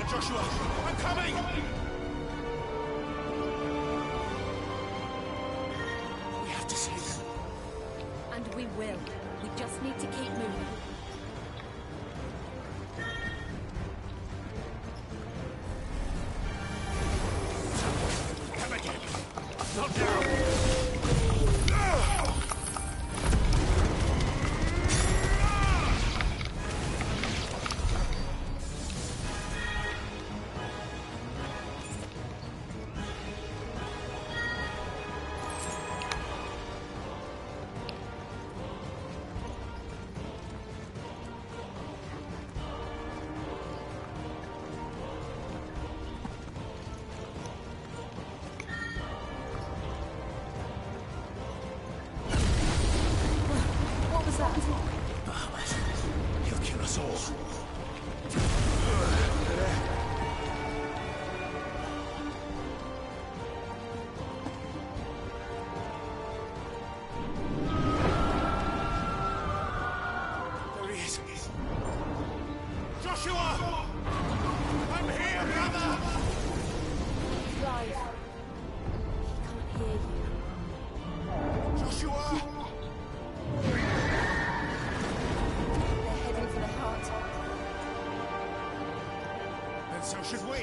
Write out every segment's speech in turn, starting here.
Joshua! I'm coming! We have to save him. And we will. We just need to keep moving. Come again! Not now! He'll kill us all. There he is. Joshua! I'm here, brother! Clive. He can't hear you. Joshua! They're heading for the heart. And so should we.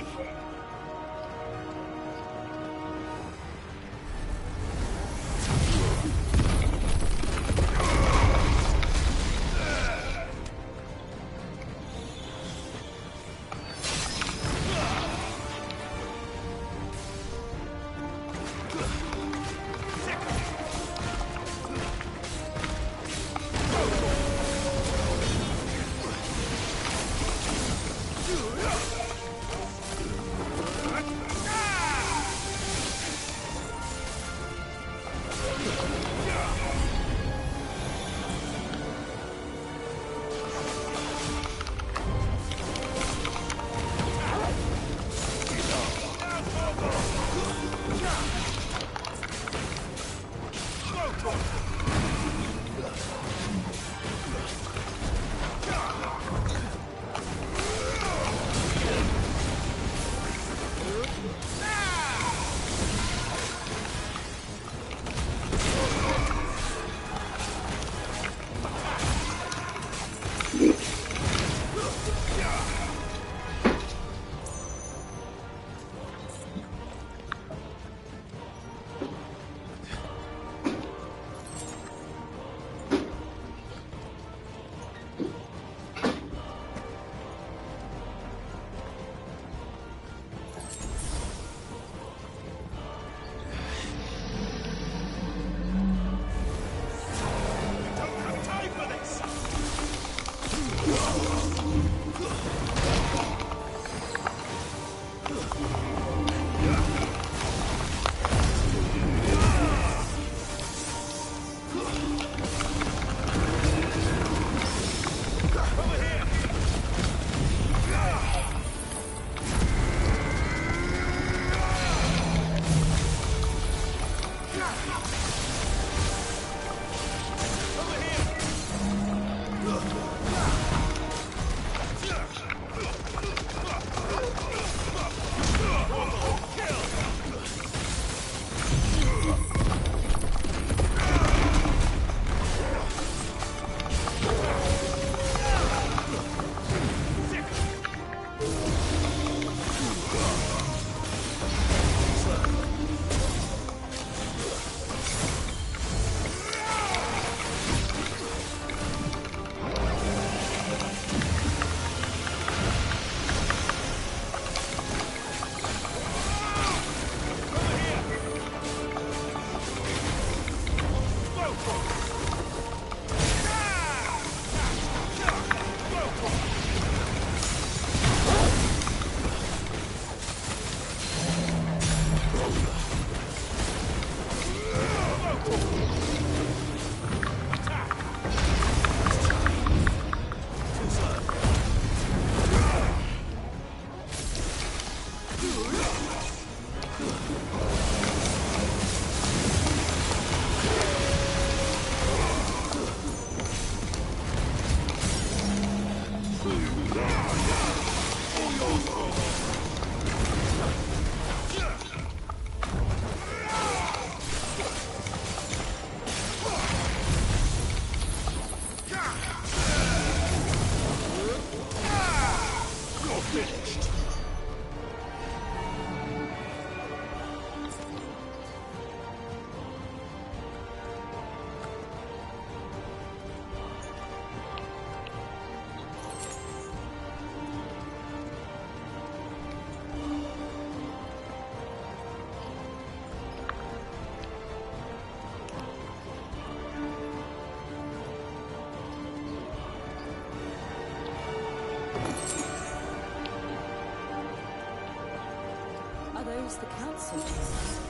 Are those the council chambers?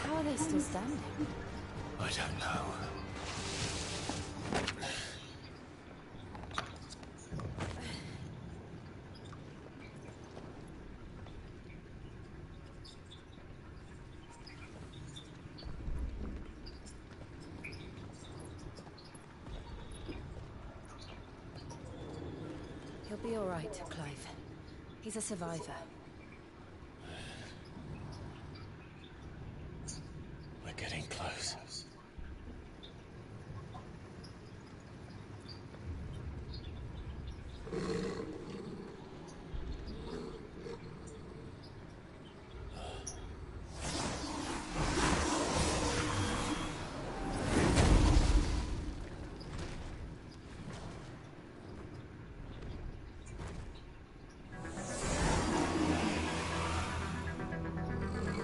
How are they still standing? I don't know. He'll be all right, Clive. He's a survivor. We're getting close.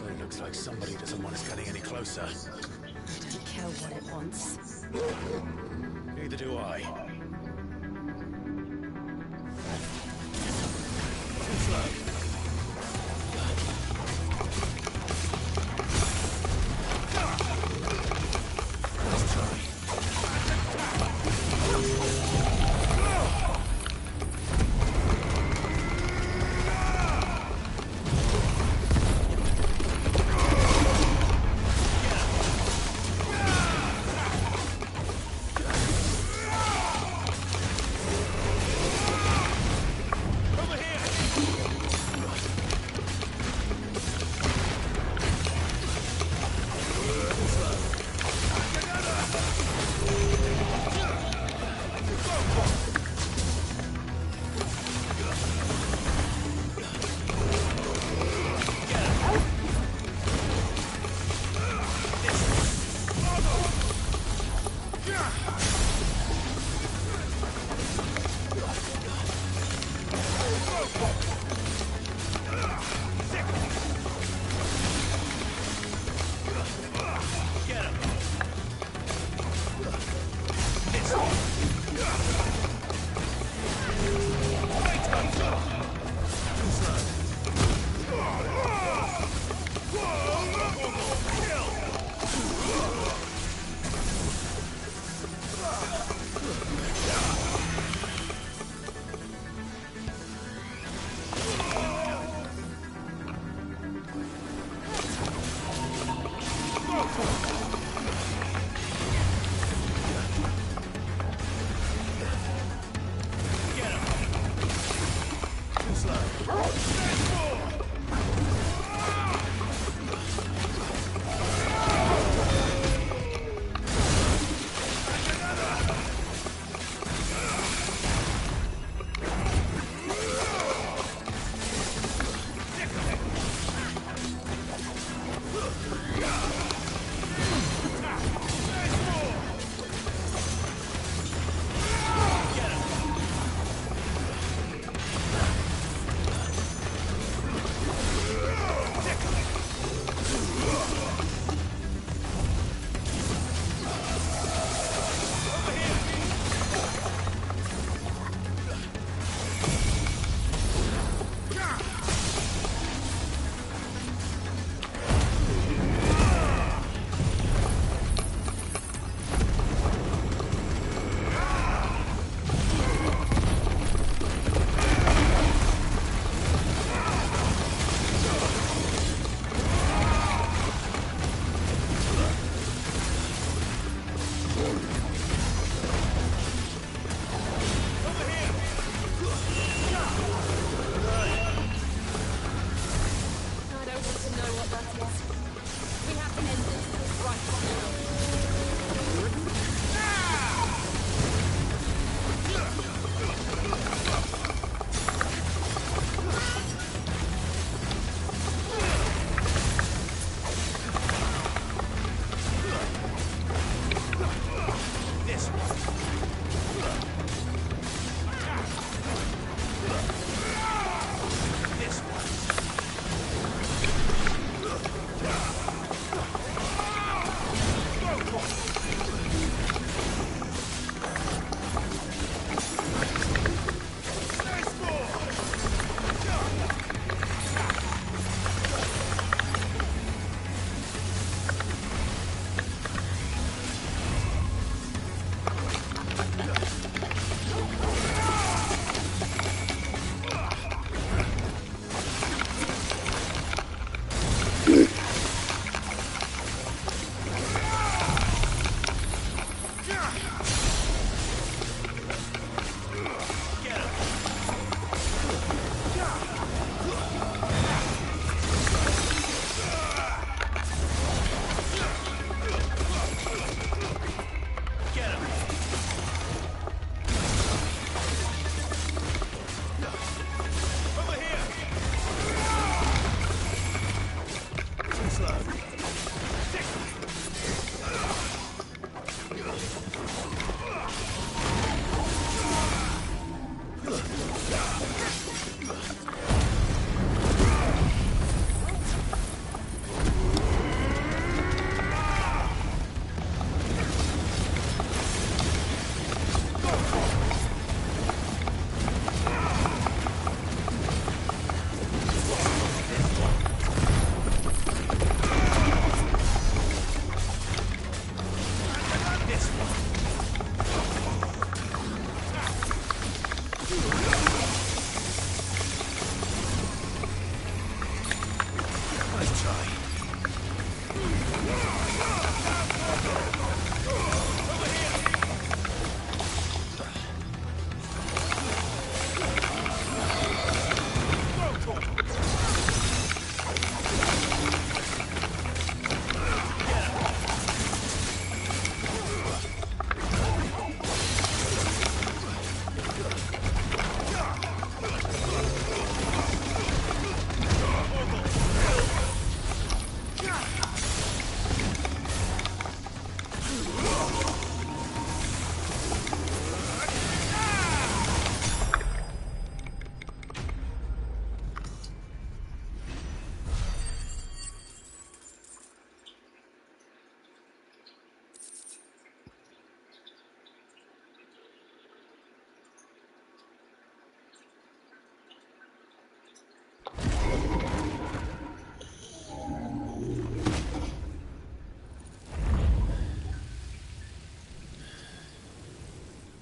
It looks like somebody doesn't want us getting any closer. I don't care what it wants. Neither do I. Too slow.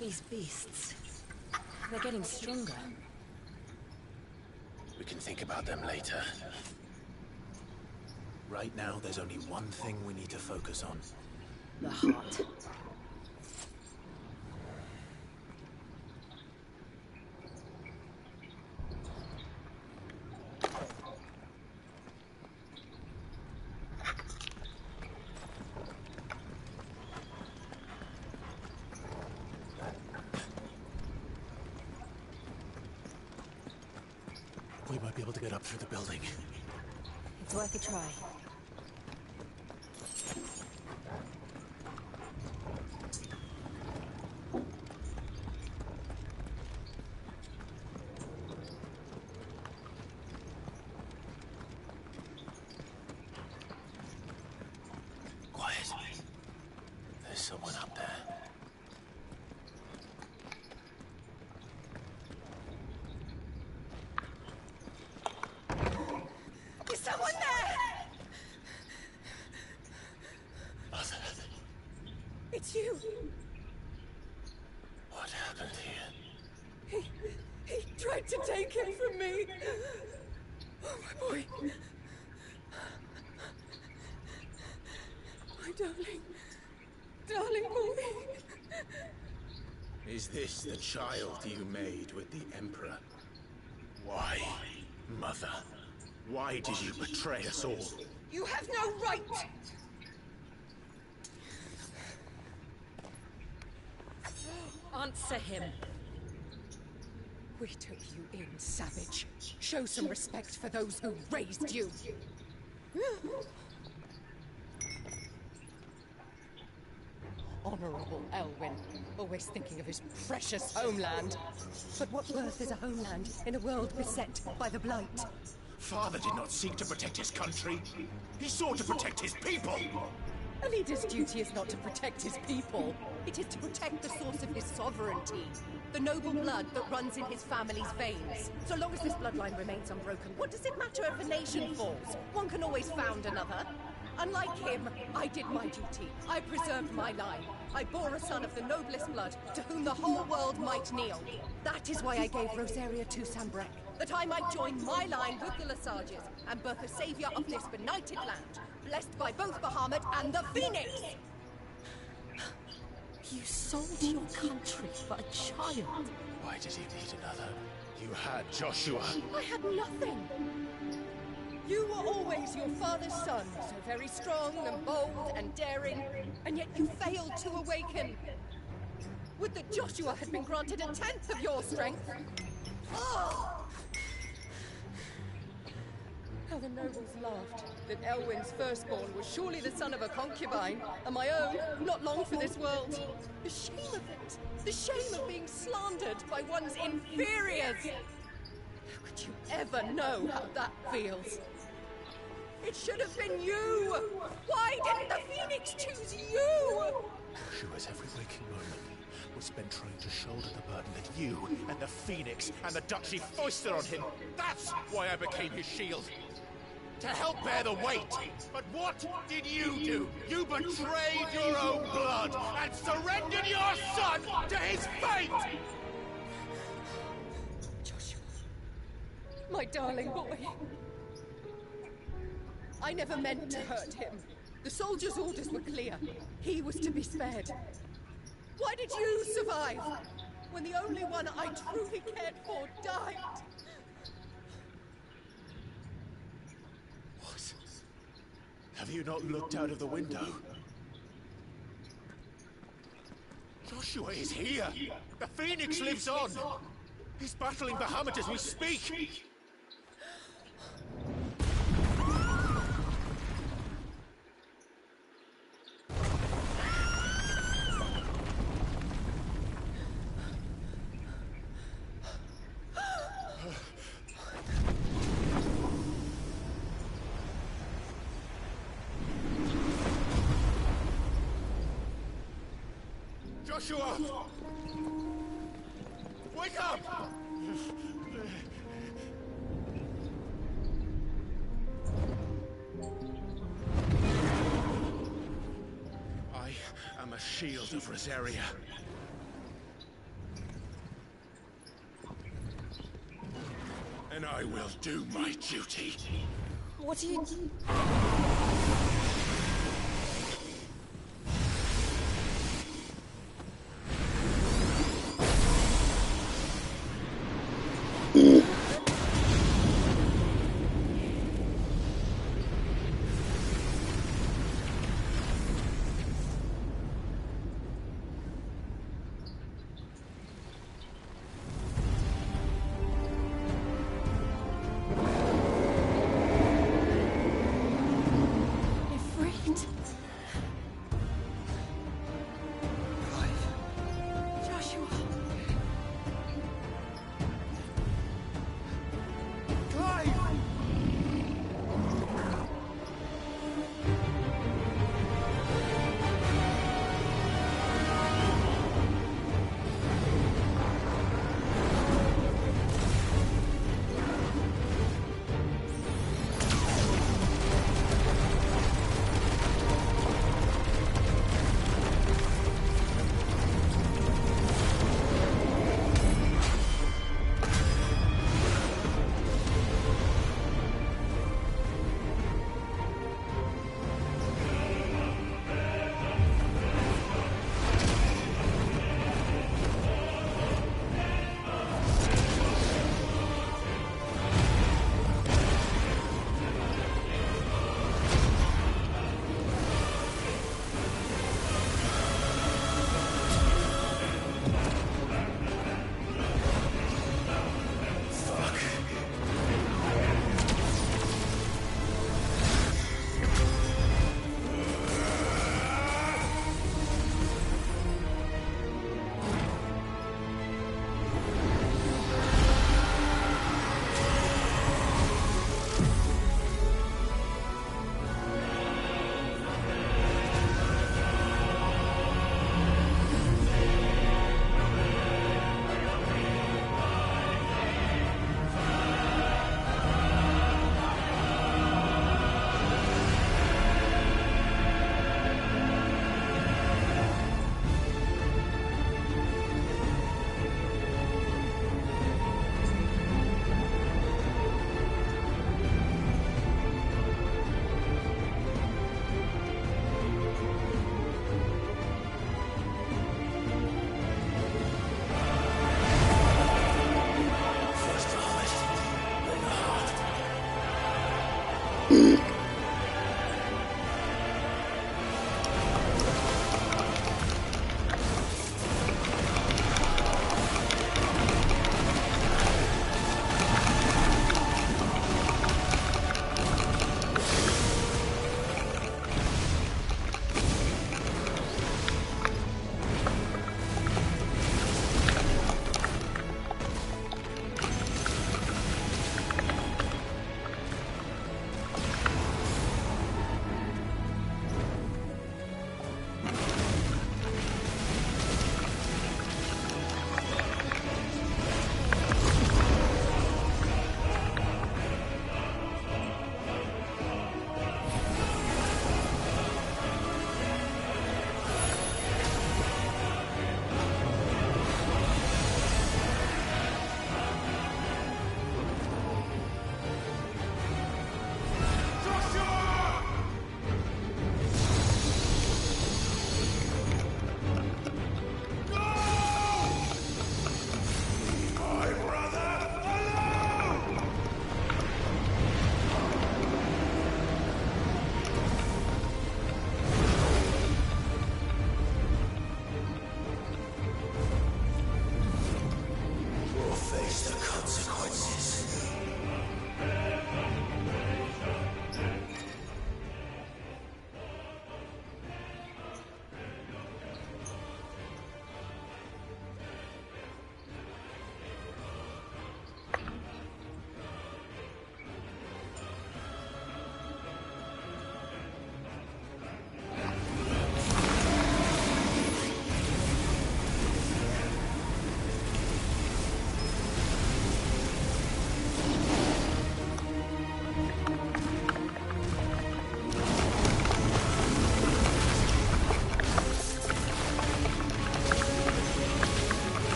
These beasts, they're getting stronger. We can think about them later. Right now, there's only one thing we need to focus on. The heart. We might be able to get up through the building. It's worth a try. Quiet. There's someone up there. Is someone there? Mother, It's you. what happened here? He tried to take him from me. Oh, my boy. My darling. Darling boy. Is this the child you made with the Emperor? Why, Mother? Why did you betray us all? You have no right! Answer him. We took you in, savage. Show some respect for those who raised you. Honorable Elwyn, always thinking of his precious homeland. But what worth is a homeland in a world beset by the Blight? Father did not seek to protect his country. He sought to protect his people. A leader's duty is not to protect his people. It is to protect the source of his sovereignty. The noble blood that runs in his family's veins. So long as this bloodline remains unbroken, what does it matter if a nation falls? One can always found another. Unlike him, I did my duty. I preserved my line. I bore a son of the noblest blood, to whom the whole world might kneel. That is why I gave Rosaria to Sambrek. that I might join my line with the Lesages and birth a savior of this benighted land, blessed by both Bahamut and the Phoenix! You sold your country for a child. Why did he need another? You had Joshua. I had nothing. You were always your father's son, so very strong and bold and daring, and yet you failed to awaken. Would that Joshua had been granted a tenth of your strength. Oh! How the nobles laughed that Elwyn's firstborn was surely the son of a concubine, and my own, not long for this world. The shame of it! The shame of being slandered by one's inferiors! How could you ever know how that feels? It should have been you! Why didn't the Phoenix choose you? Joshua's every waking moment was spent trying to shoulder the burden that you and the Phoenix and the Duchy foisted on him. That's why I became his shield. To help bear the weight. But what did you do? You betrayed your own blood and surrendered your son to his fate! Joshua, my darling boy. I never meant to hurt him. The soldiers' orders were clear. He was to be spared. Why did you survive when the only one I truly cared for died? What? Have you not looked out of the window? Joshua is here! The Phoenix lives on! He's battling Bahamut as we speak! Joshua! Wake up! I am a shield of Rosaria. And I will do my duty. What are you...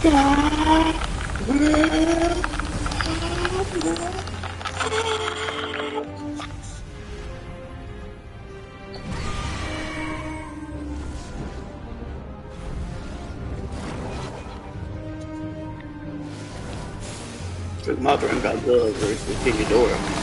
Because Mothra and Godzilla versus King Ghidorah.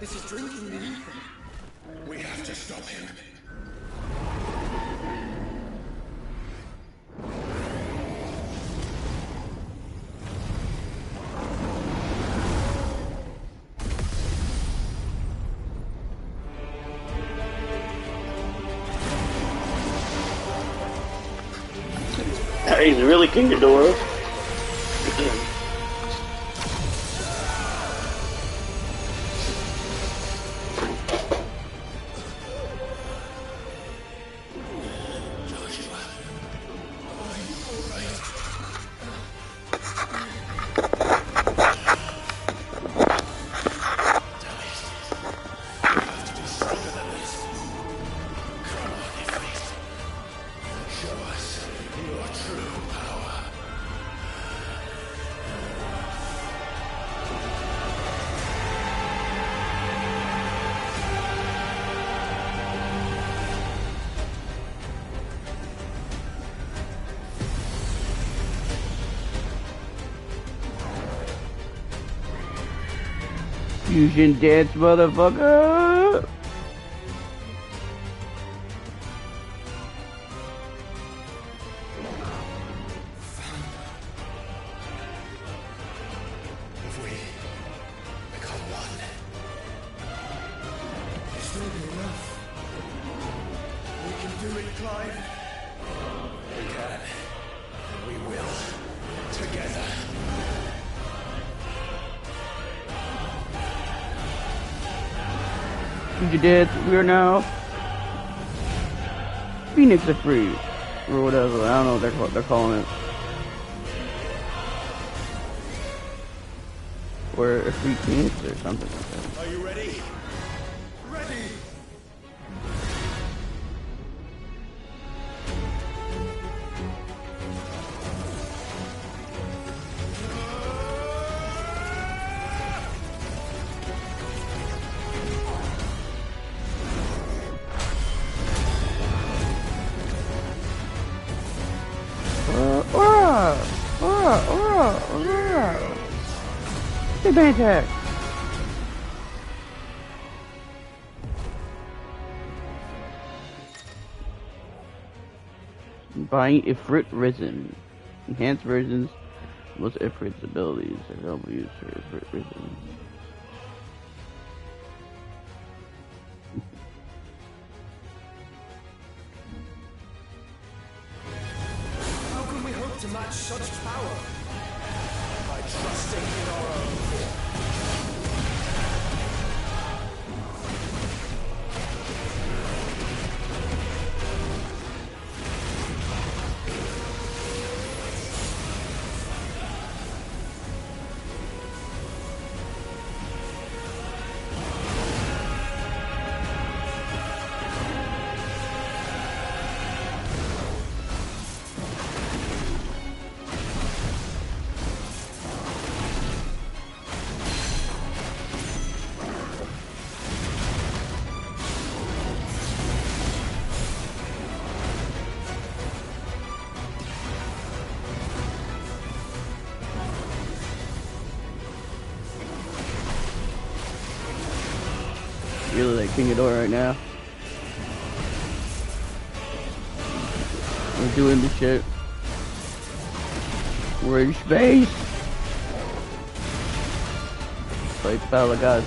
This is drinking the ether. We have to stop him. He's really King Ghidorah. Fusion dance, motherfucker! If we become one, this will be enough. We can do it, Clive. We can. We will. fugitives, we are now Phoenix are free. Or whatever, I don't know what they're calling it. Or a free Phoenix or something like that. Are you ready? Ready! Big bang attack! Buying Ifrit Risen. Enhanced versions of most Ifrit's abilities are available use for Ifrit Risen. How can we hope to match such power? By trusting in our own. Really like King Ghidorah right now. We're doing the shit. We're in space. Fight Battle of Gods.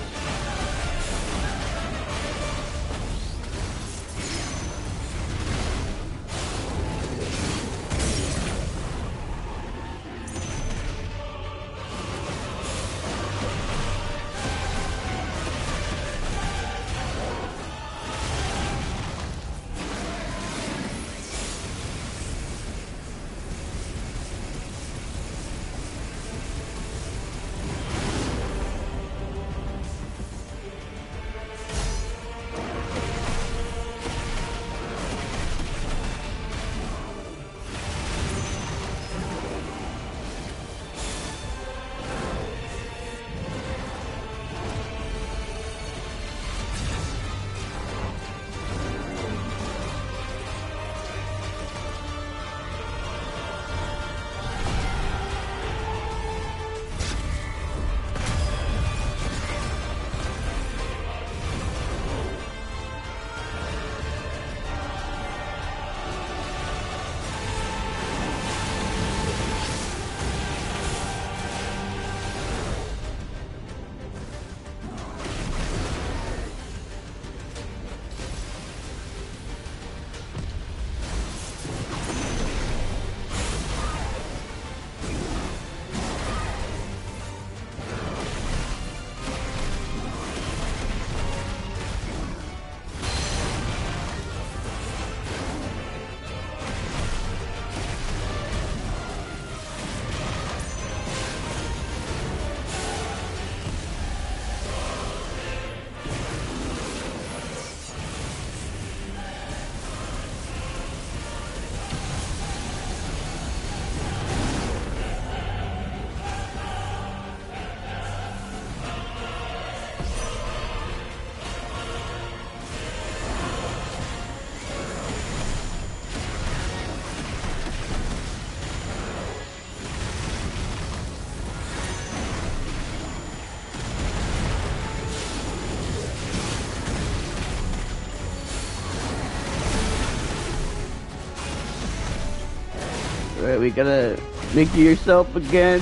Alright, we gotta make you yourself again,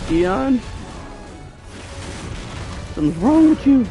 Dion. Something's wrong with you.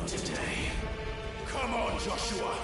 today. Come on, Joshua.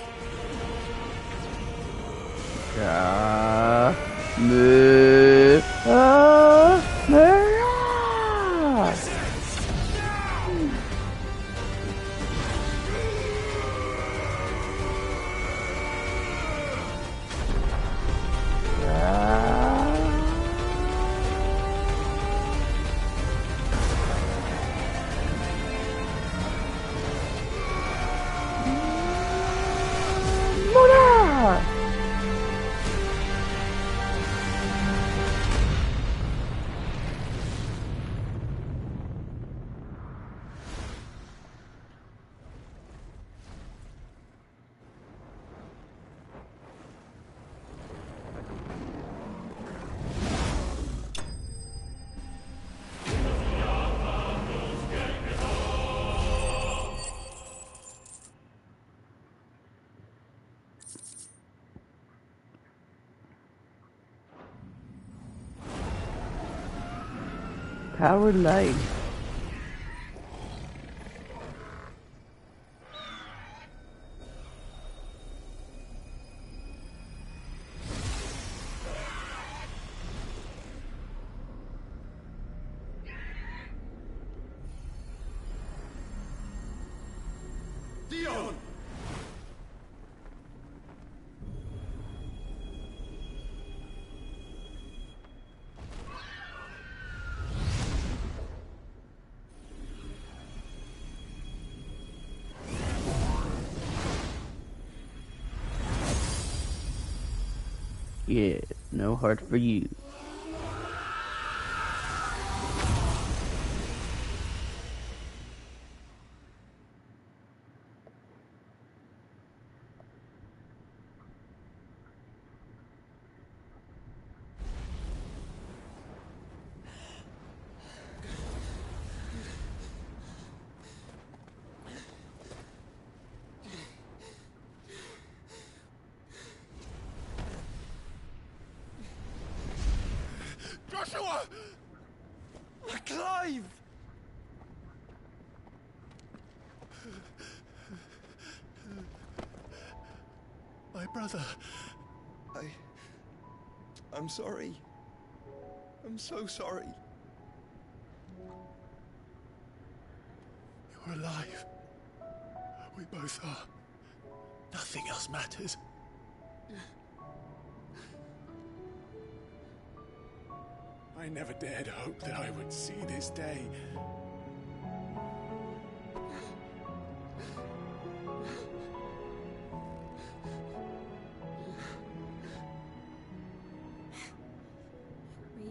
Powered light. Dion! Yeah, no heart for you. Joshua! Clive! My brother. I'm sorry. I'm so sorry. You're alive. We both are. Nothing else matters. I never dared hope that I would see this day.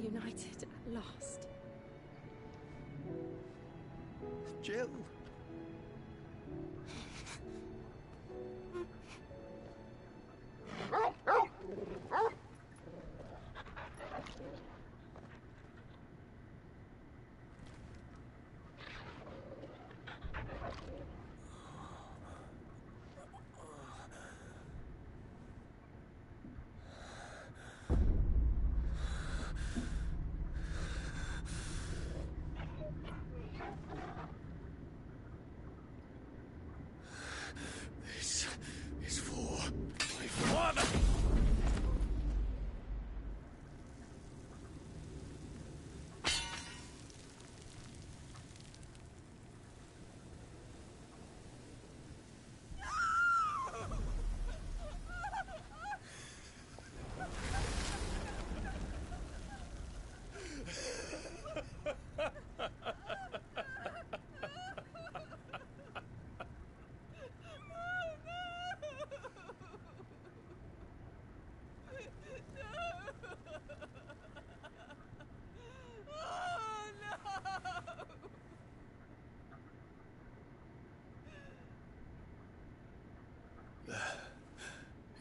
Reunited at last. Jill. This is for my father.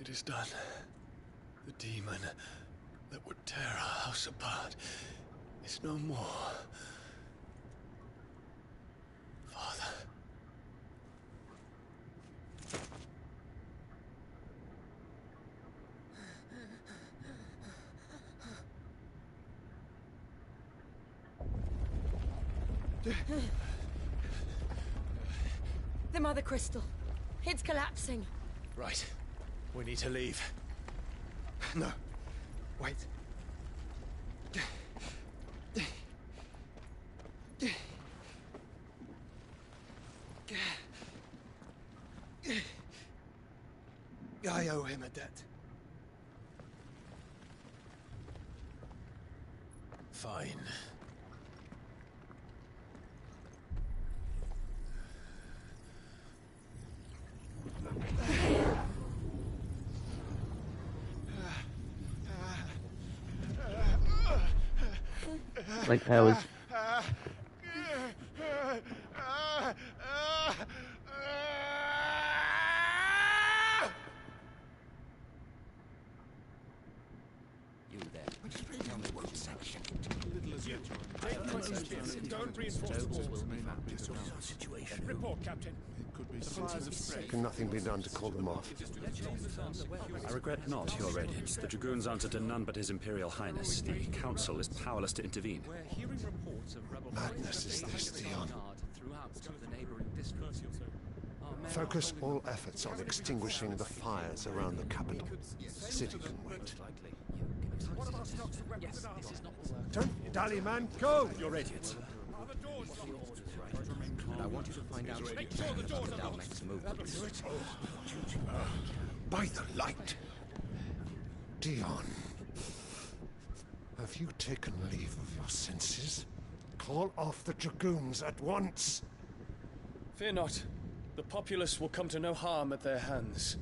It is done. The demon that would tear our house apart is no more. Father. The Mother Crystal. It's collapsing. Right. We need to leave. No. Wait. I owe him a debt. Fine. Like I was. You there. Tell me what section. Don't reinforce the walls. Situation. Report, Captain. Can nothing be done to call them off? I regret not, Your Radiance. The Dragoons answer to none but His Imperial Highness. The Council is powerless to intervene. We're hearing reports of rebel Madness is this, Dion. throughout the neighboring districts. Focus all efforts on extinguishing the fires around the capital. City can wait. Don't dally, man. Go! Your Radiance. And I want you to find out the plan of the Dalmec's movements. By the light! Dion. Have you taken leave of your senses? Call off the Dragoons at once! Fear not. The populace will come to no harm at their hands.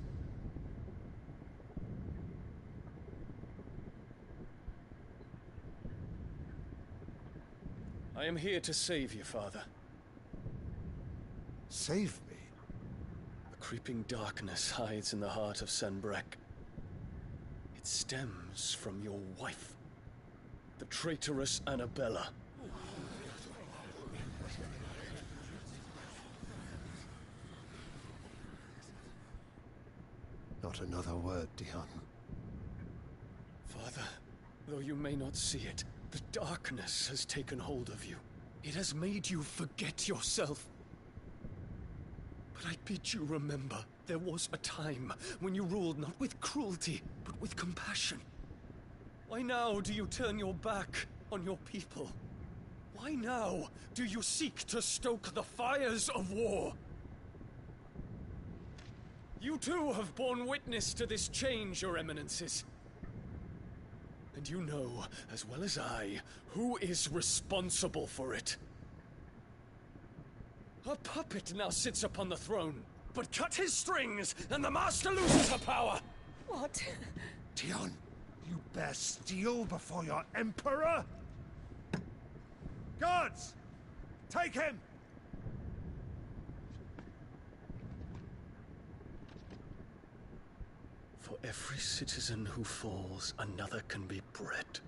I am here to save you, Father. Save me? The creeping darkness hides in the heart of Sanbreque. It stems from your wife, the traitorous Annabella. Not another word, Dion. Father, though you may not see it, the darkness has taken hold of you. It has made you forget yourself. But I bid you remember, there was a time when you ruled not with cruelty, but with compassion. Why now do you turn your back on your people? Why now do you seek to stoke the fires of war? You too have borne witness to this change, Your Eminences. And you know, as well as I, who is responsible for it. A puppet now sits upon the throne, but cut his strings, and the Master loses her power! What? Dion, you bear steel before your Emperor? Guards! Take him! For every citizen who falls, another can be bred.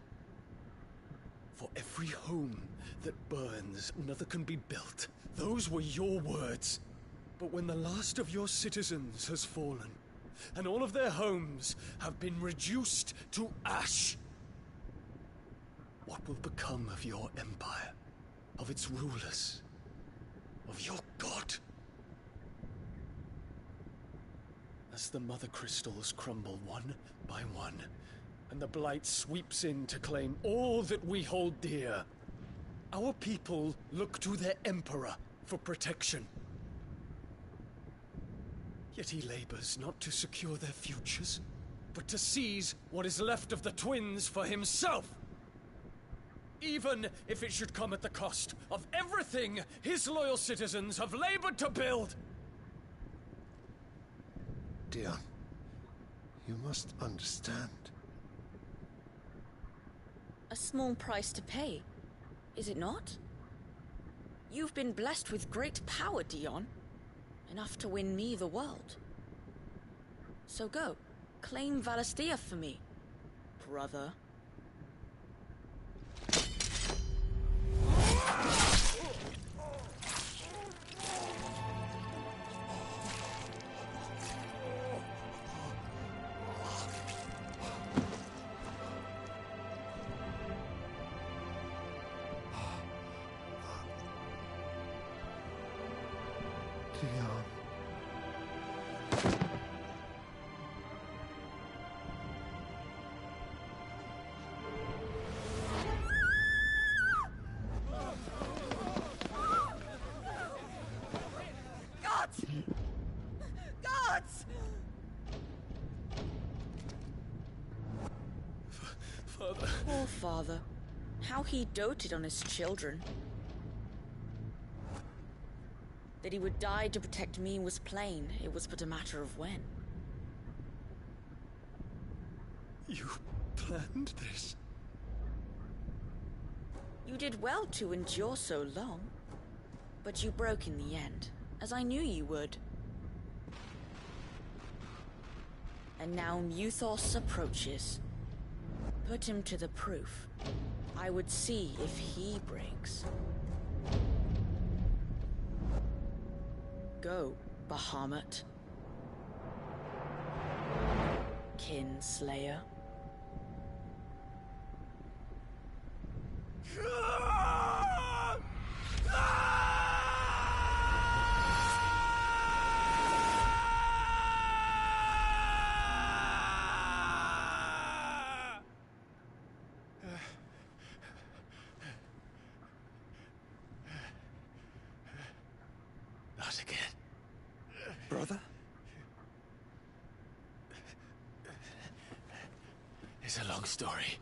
For every home that burns, another can be built. Those were your words. But when the last of your citizens has fallen, and all of their homes have been reduced to ash, what will become of your empire, of its rulers, of your god? As the Mother Crystals crumble one by one, and the Blight sweeps in to claim all that we hold dear, our people look to their Emperor for protection. Yet he labors not to secure their futures, but to seize what is left of the twins for himself. Even if it should come at the cost of everything his loyal citizens have labored to build. Dion, you must understand. A small price to pay, is it not? You've been blessed with great power, Dion. Enough to win me the world. So go, claim Valisthea for me, brother. Dion. Father. Poor father. How he doted on his children. That he would die to protect me was plain. It was but a matter of when. You planned this? You did well to endure so long. But you broke in the end, as I knew you would. And now Muthos approaches. Put him to the proof. I would see if he breaks. Go, Bahamut. Kinslayer. Not again. Brother? It's a long story.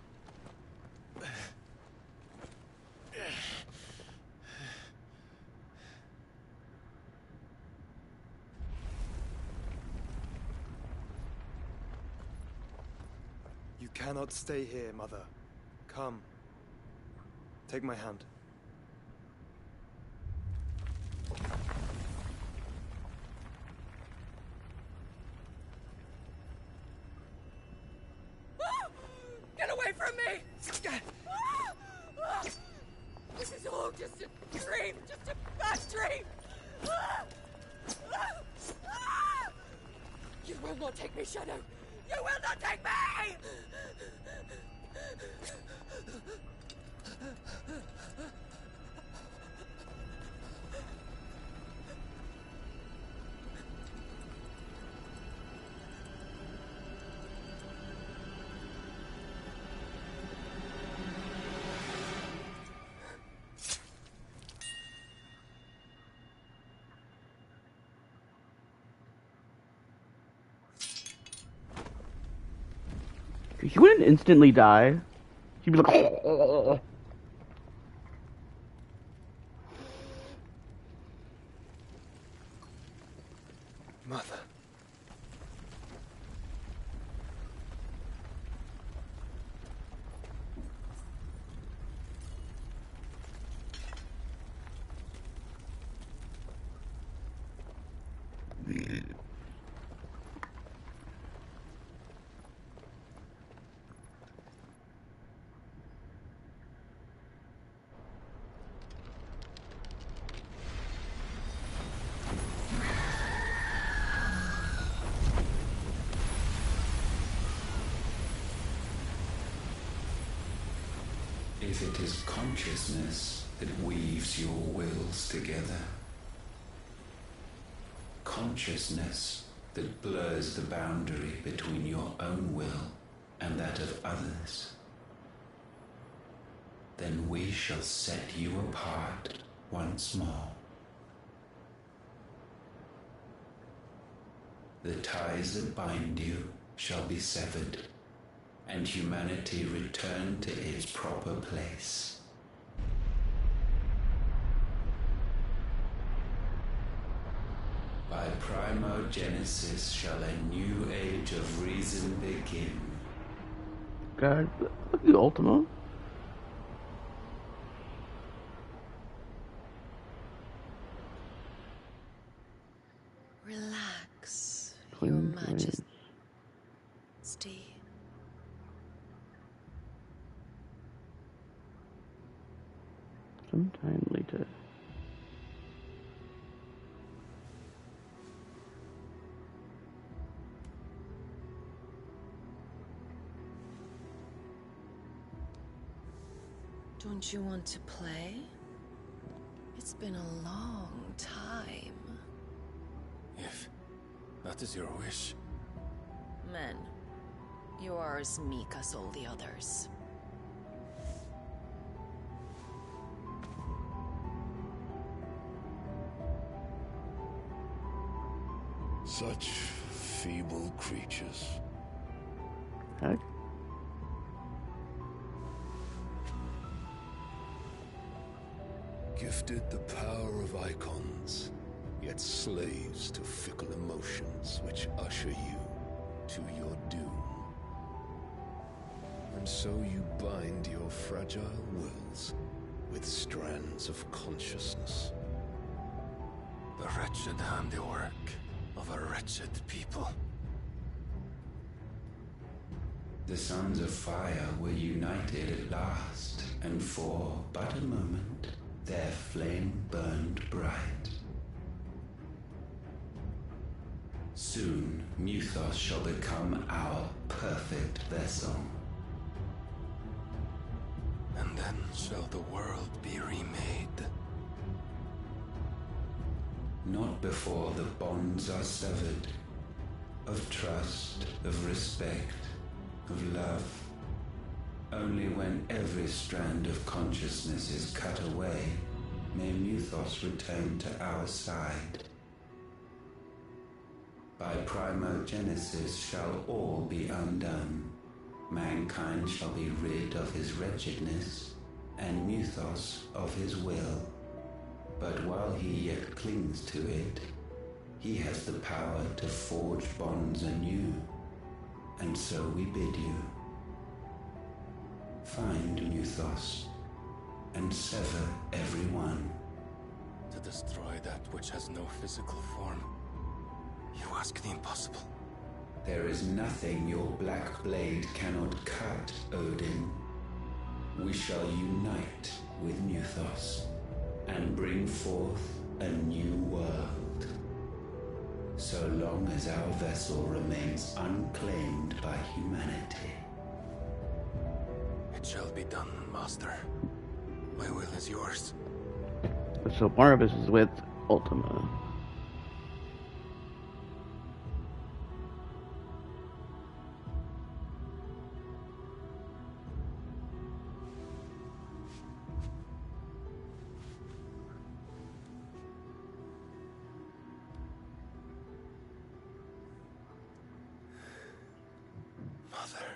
You cannot stay here, Mother. Come. Take my hand. Get away from me! This is all just a dream, just a bad dream! You will not take me, Shadow! You will not take me! She wouldn't instantly die. She'd be like, oh. Mother. If it is consciousness that weaves your wills together, consciousness that blurs the boundary between your own will and that of others, then we shall set you apart once more. The ties that bind you shall be severed, and humanity return to its proper place. By primogenesis shall a new age of reason begin. God, look at Ultima. Relax, Clean Your brain. Majesty. Sometime later. Don't you want to play? It's been a long time. If that is your wish. Men, you are as meek as all the others. Such feeble creatures. Heck. Gifted the power of icons, yet slaves to fickle emotions which usher you to your doom. And so you bind your fragile wills with strands of consciousness. The wretched handiwork of a wretched people. The Sons of Fire were united at last, and for but a moment, their flame burned bright. Soon, Muthos shall become our perfect vessel. And then shall the world be remade. Not before the bonds are severed, of trust, of respect, of love. Only when every strand of consciousness is cut away, may Muthos return to our side. By primogenesis shall all be undone. Mankind shall be rid of his wretchedness, and Muthos of his will. But while he yet clings to it, he has the power to forge bonds anew. And so we bid you, find Muthos, and sever every one. To destroy that which has no physical form, you ask the impossible. There is nothing your black blade cannot cut, Odin. We shall unite with Muthos, and bring forth a new world. So long as our vessel remains unclaimed by humanity. It shall be done, Master. My will is yours. So Barnabas is with Ultima. Mother.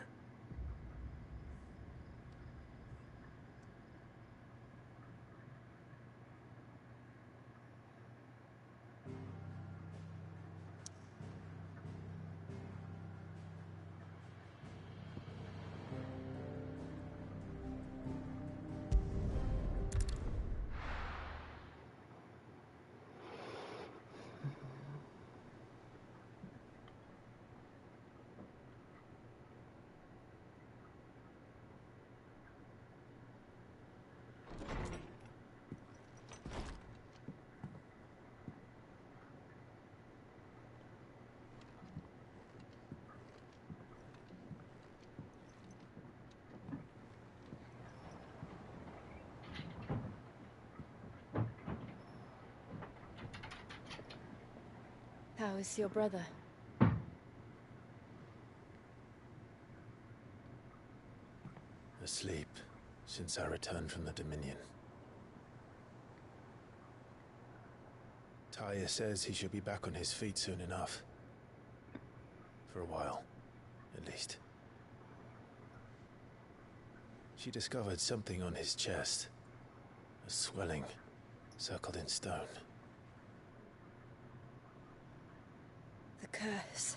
How is your brother? Asleep since I returned from the Dominion. Taya says he should be back on his feet soon enough. For a while, at least. She discovered something on his chest. A swelling, circled in stone. The curse.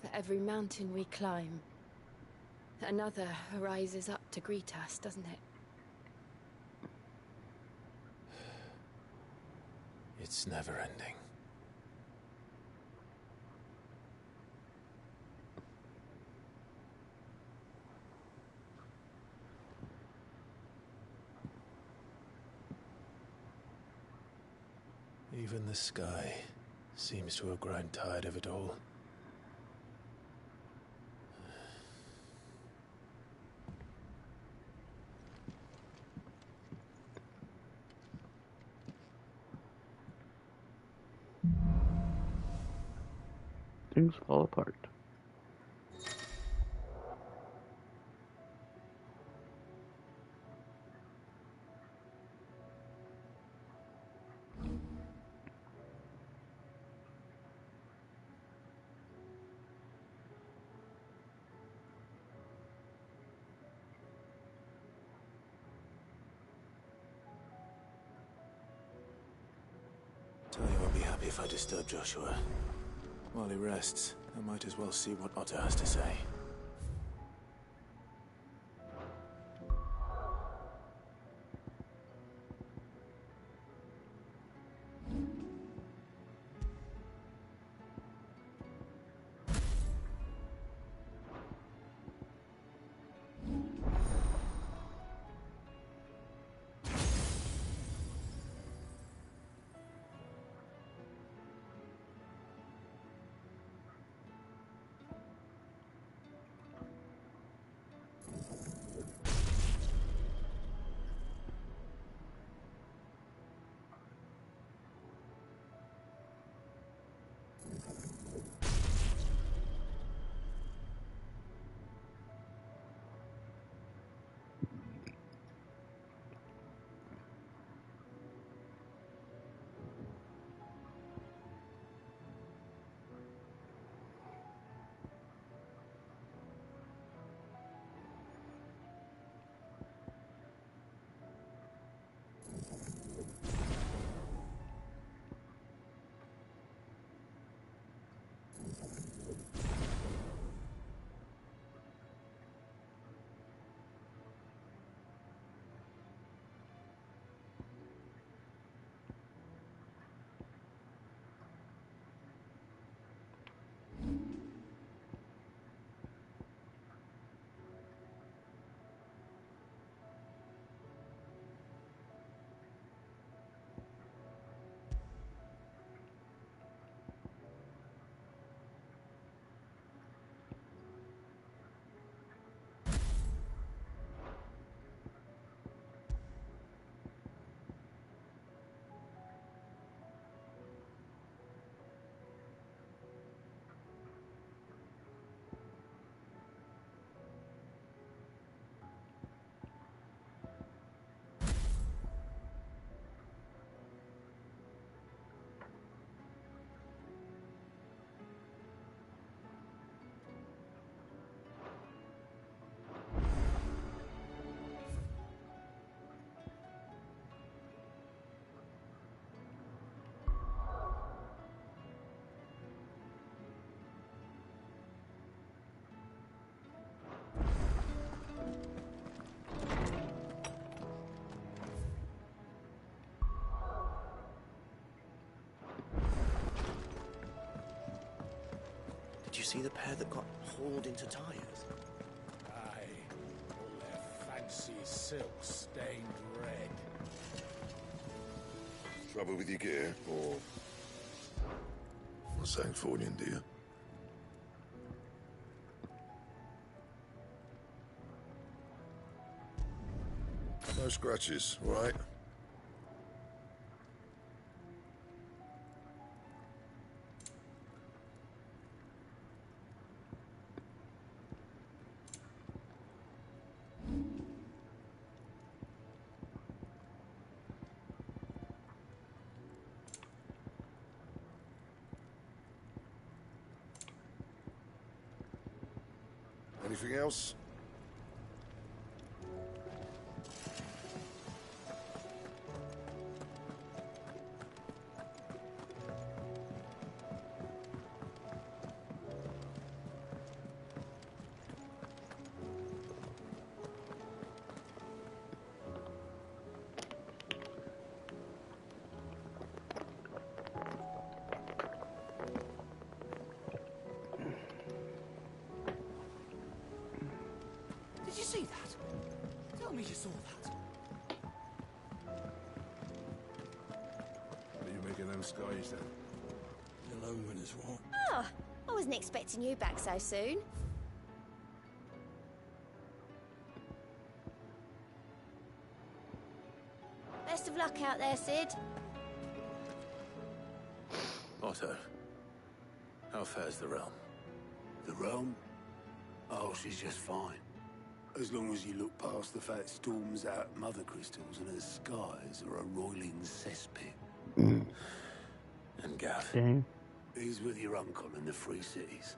For every mountain we climb, another rises up to greet us, doesn't it? It's never ending. Even the sky seems to have grown tired of it all. Things fall apart. happy if I disturb Joshua. While he rests, I might as well see what Otto has to say. Did you see the pair that got hauled into tires? Aye, all their fancy silk stained red. Trouble with your gear, or something falling, do you? No scratches, all right? Anything else? Did you see that? Tell me you saw that. What are you making them skies then? You're alone as well. Oh, I wasn't expecting you back so soon. Best of luck out there, Sid. Otto, how fares the realm? The realm? Oh, she's just fine. As long as you look past the fat storms out mother crystals and her skies are a roiling cesspit. And Gav? Dang. He's with your uncle in the Free Cities,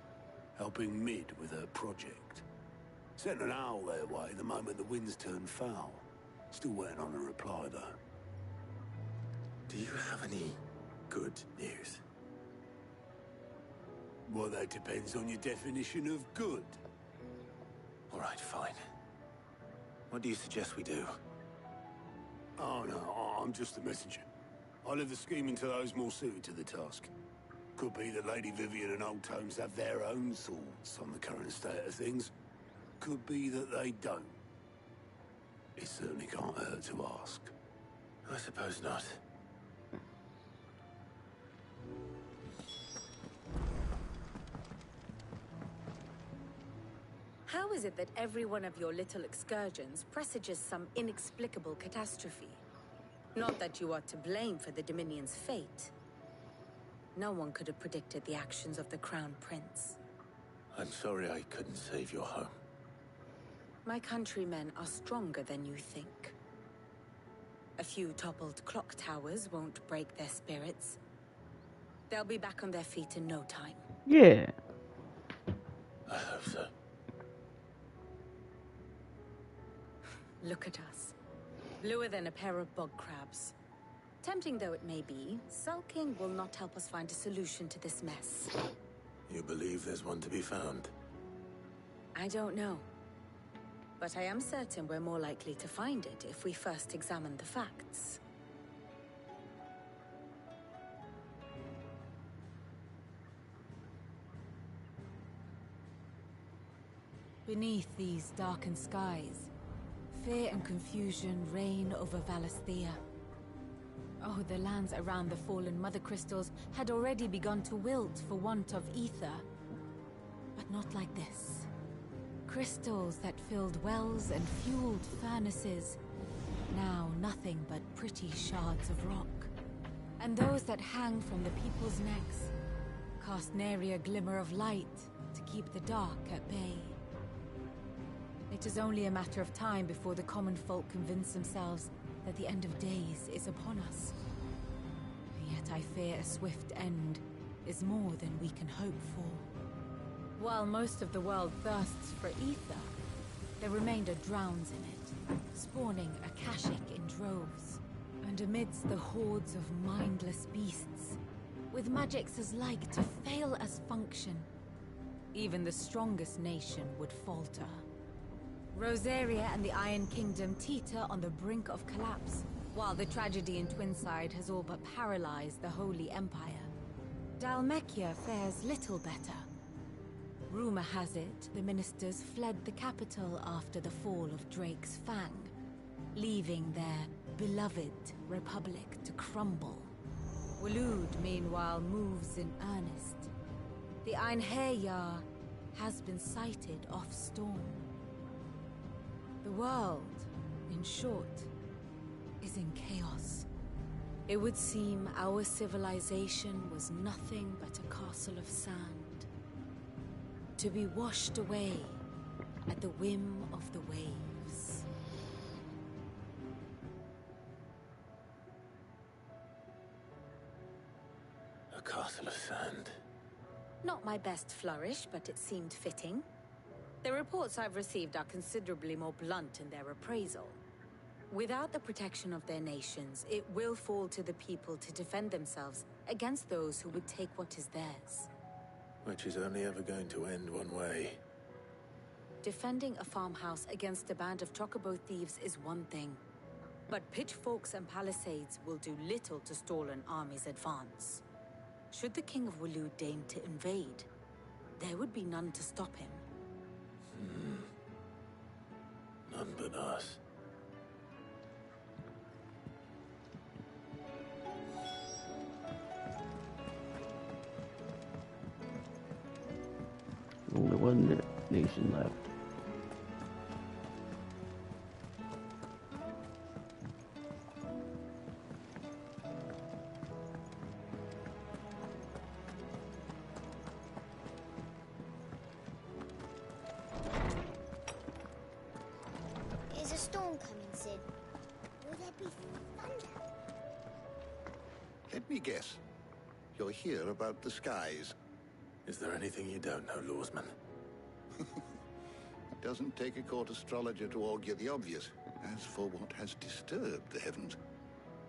helping Mid with her project. Sent an owl their way the moment the winds turned foul. Still waiting on a reply, though. Do you have any good news. Well, that depends on your definition of good. All right, fine. What do you suggest we do? Oh, no, I'm just a messenger. I'll leave the scheming to those more suited to the task. Could be that Lady Vivian and Old Tomes have their own thoughts on the current state of things. Could be that they don't. It certainly can't hurt to ask. I suppose not. How is it that every one of your little excursions presages some inexplicable catastrophe? Not that you are to blame for the Dominion's fate. No one could have predicted the actions of the Crown Prince. I'm sorry I couldn't save your home. My countrymen are stronger than you think. A few toppled clock towers won't break their spirits. They'll be back on their feet in no time. Yeah. I hope so. Look at us. Bluer than a pair of bog crabs. Tempting though it may be, sulking will not help us find a solution to this mess. You believe there's one to be found? I don't know. But I am certain we're more likely to find it if we first examine the facts. Beneath these darkened skies, fear and confusion reign over Valisthea. Oh, the lands around the fallen Mother Crystals had already begun to wilt for want of ether. But not like this. Crystals that filled wells and fueled furnaces. Now nothing but pretty shards of rock. And those that hang from the people's necks cast nary a glimmer of light to keep the dark at bay. It is only a matter of time before the common folk convince themselves that the end of days is upon us. Yet I fear a swift end is more than we can hope for. While most of the world thirsts for ether, the remainder drowns in it, spawning Akashic in droves. And amidst the hordes of mindless beasts, with magics as like to fail as function, even the strongest nation would falter. Rosaria and the Iron Kingdom teeter on the brink of collapse, while the tragedy in Twinside has all but paralyzed the Holy Empire. Dhalmekia fares little better. Rumor has it the ministers fled the capital after the fall of Drake's Fang, leaving their beloved republic to crumble. Waloed, meanwhile, moves in earnest. The Einherjar has been sighted off Storm. The world, in short, is in chaos. It would seem our civilization was nothing but a castle of sand, to be washed away at the whim of the waves. A castle of sand. Not my best flourish, but it seemed fitting. The reports I've received are considerably more blunt in their appraisal. Without the protection of their nations, it will fall to the people to defend themselves against those who would take what is theirs. Which is only ever going to end one way. Defending a farmhouse against a band of chocobo thieves is one thing, but pitchforks and palisades will do little to stall an army's advance. Should the King of Waloed deign to invade, there would be none to stop him. None but us. Only one nation left. Is a storm coming, Sid? Will there be thunder? Let me guess. You're here about the skies. Is there anything you don't know, Lawsman? It doesn't take a court astrologer to augur the obvious. As for what has disturbed the heavens,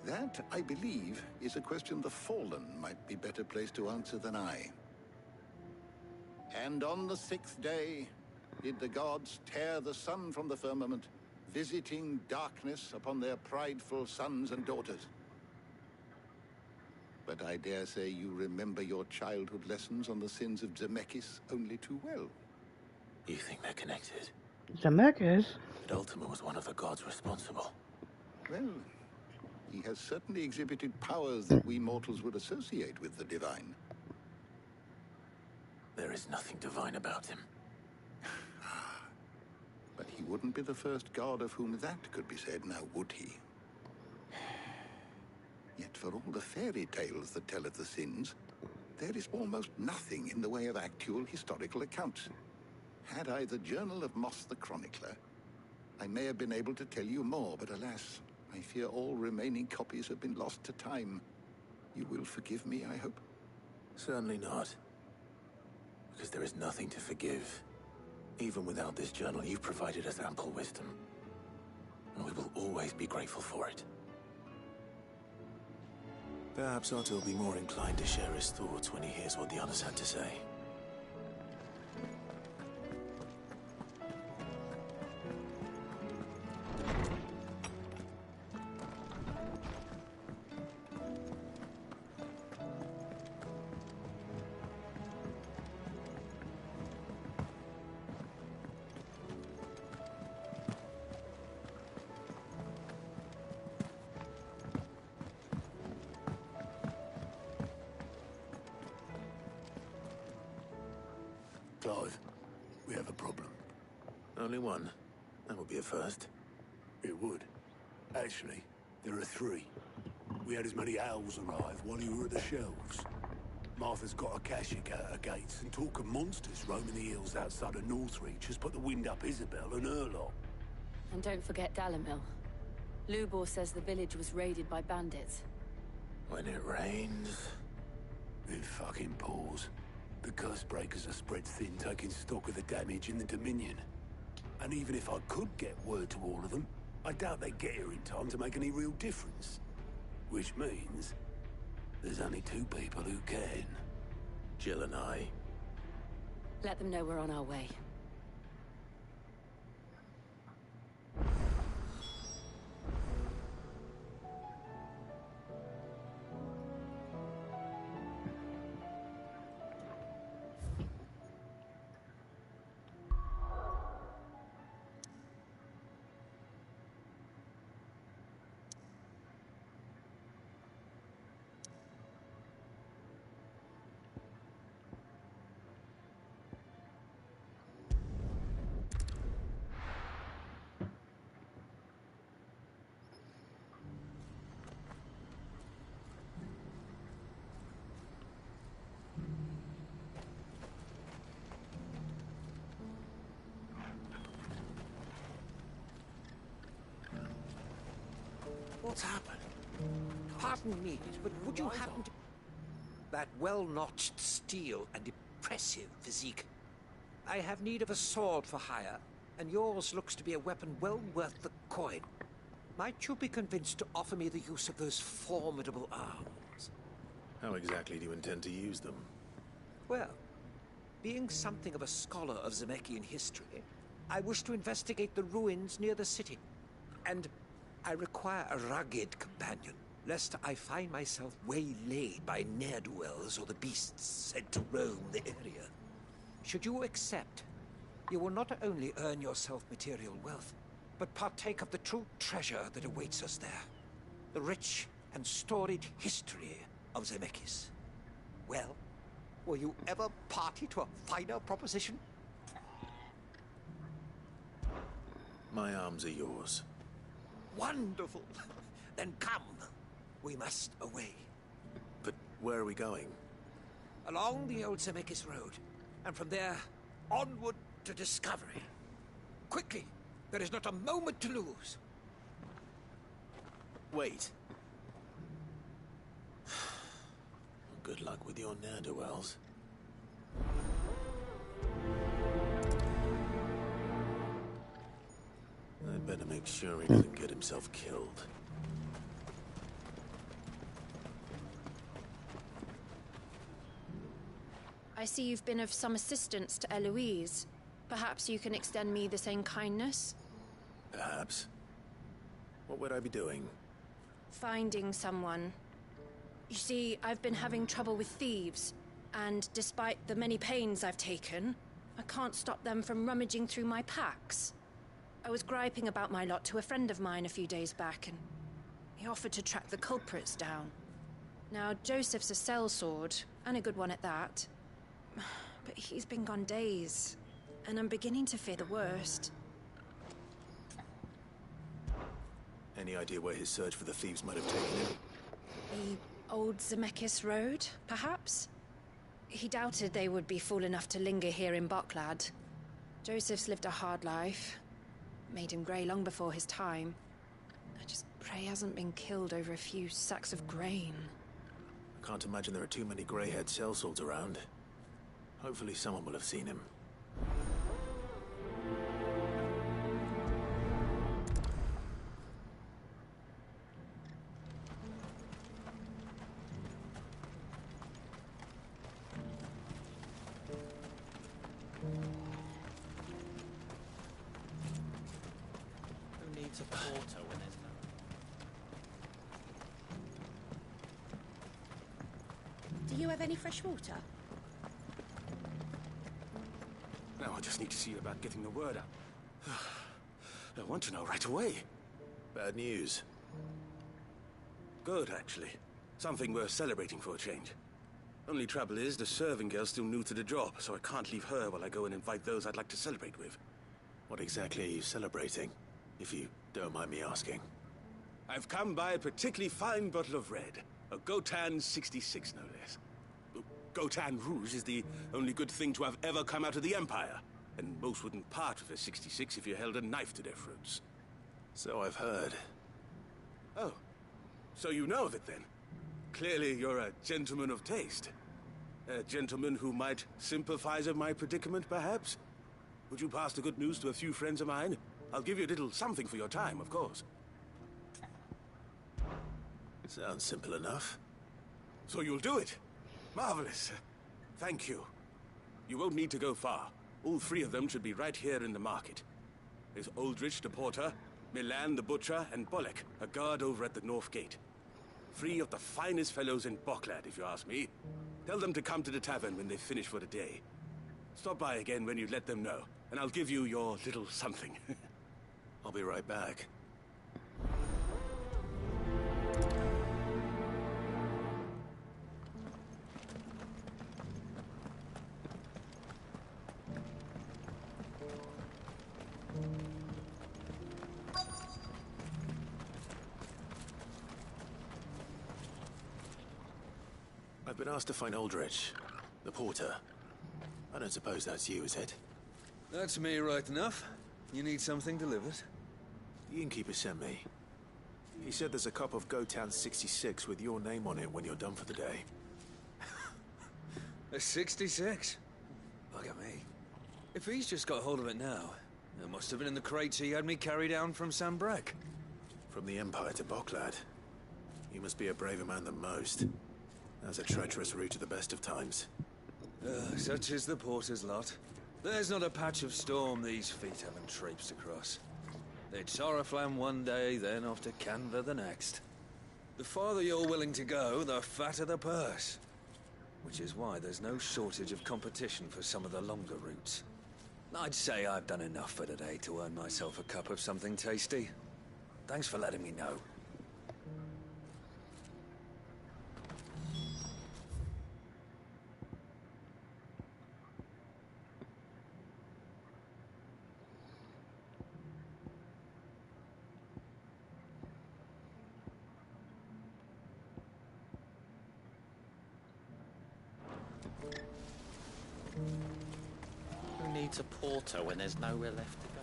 That, I believe, is a question the Fallen might be better placed to answer than I. And on the 6th day did the gods tear the sun from the firmament, visiting darkness upon their prideful sons and daughters. But I dare say you remember your childhood lessons on the sins of Zemeckis only too well. You think they're connected? Zemeckis? But Ultima was one of the gods responsible. Well, he has certainly exhibited powers that we mortals would associate with the divine. There is nothing divine about him. But he wouldn't be the first god of whom that could be said, now would he? Yet for all the fairy tales that tell of the sins, there is almost nothing in the way of actual historical accounts. Had I the Journal of Moss the Chronicler, I may have been able to tell you more, but alas, I fear all remaining copies have been lost to time. You will forgive me, I hope? Certainly not. Because there is nothing to forgive. Even without this journal, you've provided us ample wisdom. And we will always be grateful for it. Perhaps Otto will be more inclined to share his thoughts when he hears what the others had to say. Clive, we have a problem. Only one? That would be a first. It would. Actually, there are 3. We had as many owls arrive while you were at the shelves. Martha's got a Akashic at her gates, and talk of monsters roaming the hills outside of Northreach has put the wind up Isabel and her lot. And don't forget Dalimil. Lubor says the village was raided by bandits. When it rains... It fucking pours. The curse breakers are spread thin, taking stock of the damage in the Dominion. And even if I could get word to all of them, I doubt they'd get here in time to make any real difference. Which means there's only 2 people who can. Jill and I. Let them know we're on our way. What's happened? Pardon me, but would you happen to... That well-notched steel and impressive physique. I have need of a sword for hire, and yours looks to be a weapon well worth the coin. Might you be convinced to offer me the use of those formidable arms? How exactly do you intend to use them? Well, being something of a scholar of Zemeckis history, I wish to investigate the ruins near the city. And I require a rugged companion, lest I find myself waylaid by ne'er-do-wells or the beasts sent to roam the area. Should you accept, you will not only earn yourself material wealth, but partake of the true treasure that awaits us there. The rich and storied history of Zemeckis. Well, were you ever party to a finer proposition? My arms are yours. Wonderful! Then come. We must away. But where are we going? Along the old Zemeckis Road, and from there, onward to discovery. Quickly! There is not a moment to lose. Wait. Good luck with your ne'er-do-wells. I'd better make sure he doesn't get himself killed. I see you've been of some assistance to Eloise. Perhaps you can extend me the same kindness? Perhaps. What would I be doing? Finding someone. You see, I've been having trouble with thieves, and despite the many pains I've taken, I can't stop them from rummaging through my packs. I was griping about my lot to a friend of mine a few days back, and he offered to track the culprits down. Now, Joseph's a sellsword, and a good one at that. But he's been gone days, and I'm beginning to fear the worst. Any idea where his search for the thieves might have taken him? The old Zemeckis Road, perhaps? He doubted they would be fool enough to linger here in Boklad. Joseph's lived a hard life. Made him grey long before his time. I just pray he hasn't been killed over a few sacks of grain. I can't imagine there are too many grey-haired sellswords around. Hopefully someone will have seen him. Who needs a porter when there's no... Do you have any fresh water? Now I just need to see about getting the word out. I want to know right away. Bad news. Good, actually. Something worth celebrating for a change. Only trouble is, the serving girl's still new to the job, so I can't leave her while I go and invite those I'd like to celebrate with. What exactly are you celebrating, if you don't mind me asking? I've come by a particularly fine bottle of red. A Gotan 66, no less. Gotan Rouge is the only good thing to have ever come out of the Empire, and most wouldn't part with a 66 if you held a knife to their throats. So I've heard. Oh, so you know of it then? Clearly you're a gentleman of taste. A gentleman who might sympathize with my predicament, perhaps? Would you pass the good news to a few friends of mine? I'll give you a little something for your time, of course. Sounds simple enough. So you'll do it? Marvelous. Thank you. You won't need to go far. All three of them should be right here in the market. There's Aldrich the porter, Milan the butcher, and Bolek, a guard over at the north gate. Three of the finest fellows in Boklad, if you ask me. Tell them to come to the tavern when they've finished for the day. Stop by again when you let them know, and I'll give you your little something. I'll be right back. I've been asked to find Aldrich, the porter. I don't suppose that's you, is it? That's me right enough. You need something delivered? The innkeeper sent me. He said there's a cup of Gotan 66 with your name on it when you're done for the day. A 66? Bugger me. If he's just got hold of it now, it must have been in the crates he had me carry down from Sanbreque. From the Empire to Boklad. You must be a braver man than most. That's a treacherous route at the best of times. Such is the porter's lot. There's not a patch of storm these feet haven't traipsed across. It's Oriflamme one day, then off to Canva the next. The farther you're willing to go, the fatter the purse. Which is why there's no shortage of competition for some of the longer routes. I'd say I've done enough for today to earn myself a cup of something tasty. Thanks for letting me know. Who needs a porter when there's nowhere left to go?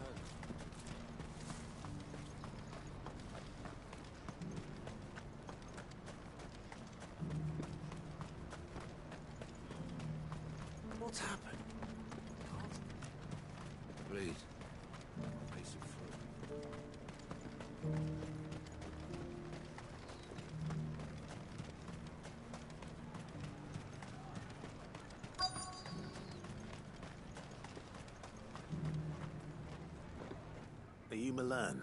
What's happened? Please. A piece of fruit. you Milan,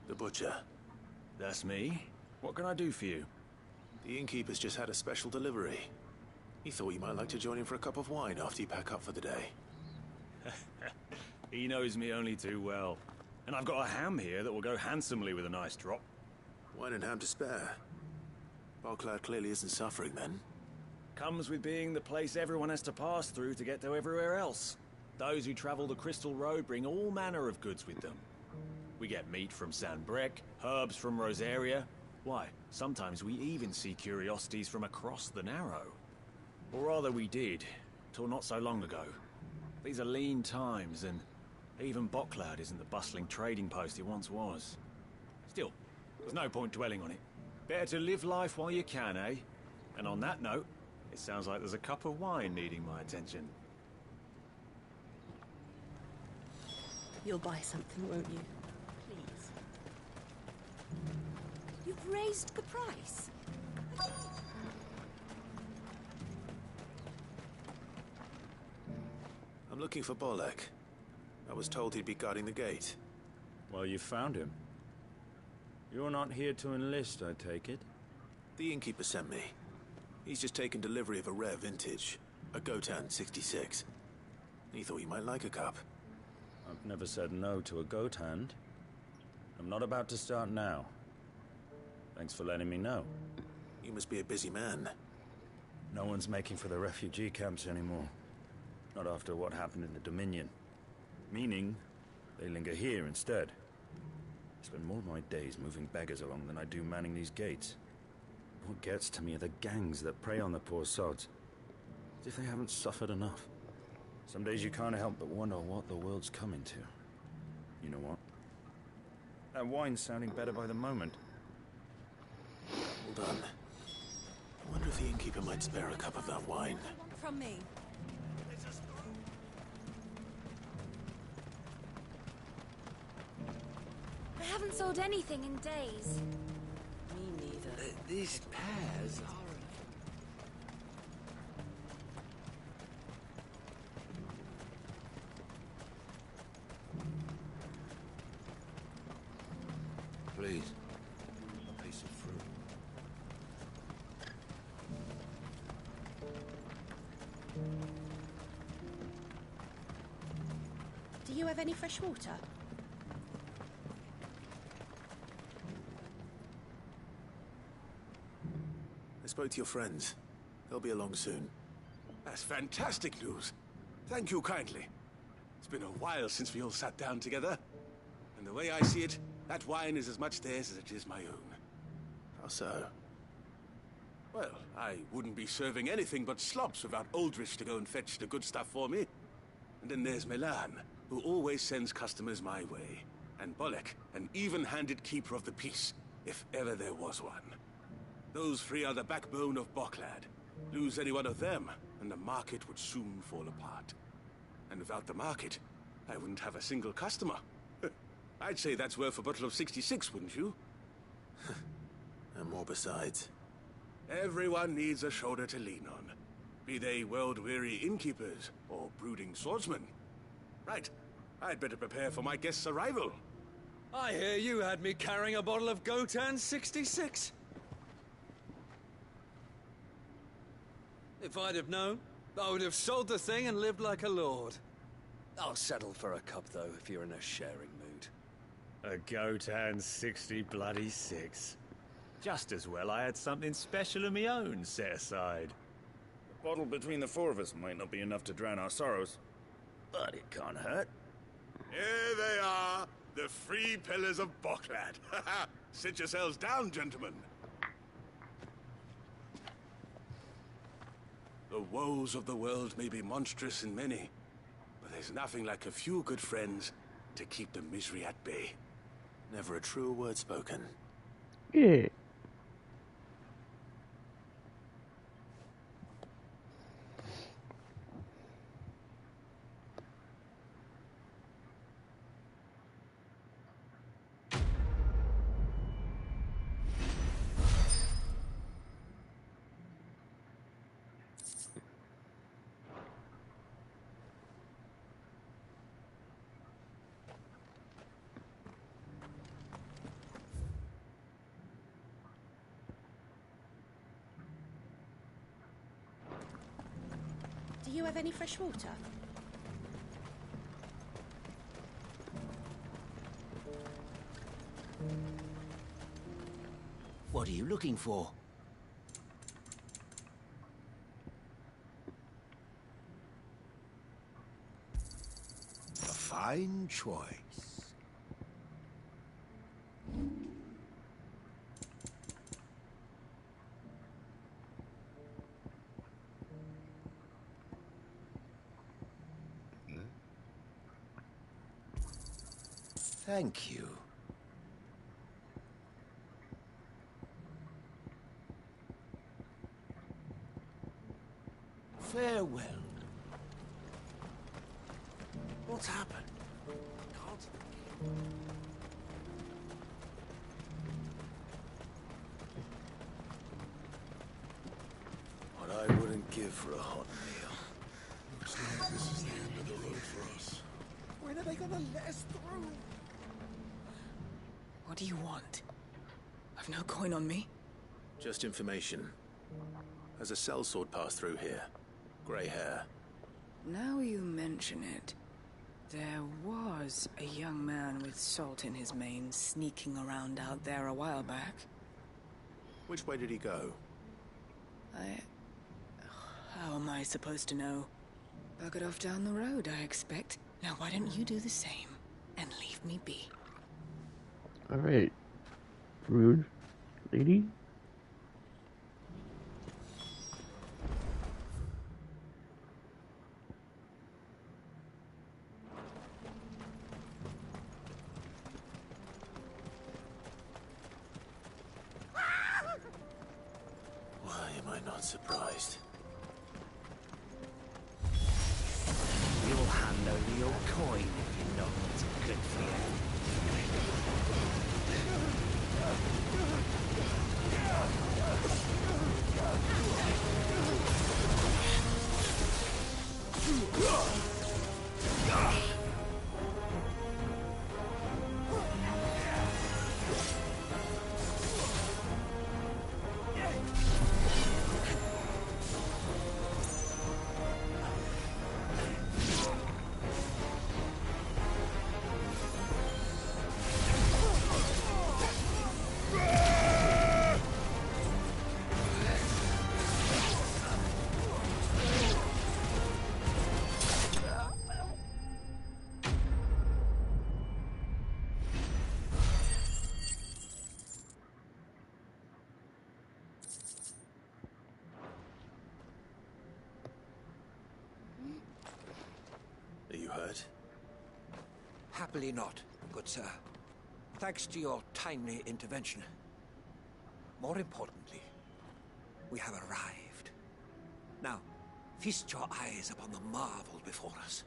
the butcher? That's me. What can I do for you? The innkeeper's just had a special delivery. He thought you might like to join him for a cup of wine after you pack up for the day. He knows me only too well. And I've got a ham here that will go handsomely with a nice drop. Wine and ham to spare. Bocklad clearly isn't suffering then. Comes with being the place everyone has to pass through to get to everywhere else. Those who travel the Crystal Road bring all manner of goods with them. We get meat from San Brec, herbs from Rosaria. Why, sometimes we even see curiosities from across the Narrow. Or rather we did, till not so long ago. These are lean times, and even Bocklad isn't the bustling trading post it once was. Still, there's no point dwelling on it. Better to live life while you can, eh? And on that note, it sounds like there's a cup of wine needing my attention. You'll buy something, won't you? Please. You've raised the price. I'm looking for Bolek. I was told he'd be guarding the gate. Well, you found him. You're not here to enlist, I take it? The innkeeper sent me. He's just taken delivery of a rare vintage, a Gotan 66. He thought you might like a cup. I've never said no to a goat hand. I'm not about to start now. Thanks for letting me know. You must be a busy man. No one's making for the refugee camps anymore. Not after what happened in the Dominion. Meaning, they linger here instead. I spend more of my days moving beggars along than I do manning these gates. What gets to me are the gangs that prey on the poor sods. As if they haven't suffered enough. Some days you can't help but wonder what the world's coming to. You know what? That wine's sounding better by the moment. Hold on. I wonder if the innkeeper might spare a cup of that wine. From me. I haven't sold anything in days. Me neither. These pears are... Please. A piece of fruit. Do you have any fresh water? I spoke to your friends. They'll be along soon. That's fantastic news. Thank you kindly. It's been a while since we all sat down together. And the way I see it, that wine is as much theirs as it is my own. How so? Well, I wouldn't be serving anything but slops without Aldrich to go and fetch the good stuff for me. And then there's Milan, who always sends customers my way. And Bolek, an even-handed keeper of the peace, if ever there was one. Those three are the backbone of Bocklad. Lose any one of them, and the market would soon fall apart. And without the market, I wouldn't have a single customer. I'd say that's worth a bottle of 66, wouldn't you? And more besides. Everyone needs a shoulder to lean on. Be they world-weary innkeepers or brooding swordsmen. Right, I'd better prepare for my guest's arrival. I hear you had me carrying a bottle of Gotan 66. If I'd have known, I would have sold the thing and lived like a lord. I'll settle for a cup, though, if you're in a sharing mood. A Gotan 66. Just as well I had something special of my own set aside. A bottle between the four of us might not be enough to drown our sorrows, but it can't hurt. Here they are, the three pillars of Bocklad. Sit yourselves down, gentlemen. The woes of the world may be monstrous in many, but there's nothing like a few good friends to keep the misery at bay. Never a truer word spoken. Yeah. you have any fresh water? What are you looking for? A fine choice. Thank you. Farewell. What's happened? What I wouldn't give for a hot meal. Looks like this is the end of the road for us. When are they gonna let us through? What do you want? I've no coin on me. Just information. Has a sellsword passed through here? Grey hair. Now you mention it, there was a young man with salt in his mane sneaking around out there a while back. Which way did he go? How am I supposed to know? Buggered off down the road, I expect. Now why don't you do the same and leave me be? Alright. Rude lady? Why am I not surprised? You'll hand over your coin if you know what's good for Are you hurt? Happily not, good sir. Thanks to your timely intervention. More importantly, we have arrived. Now, feast your eyes upon the marvel before us.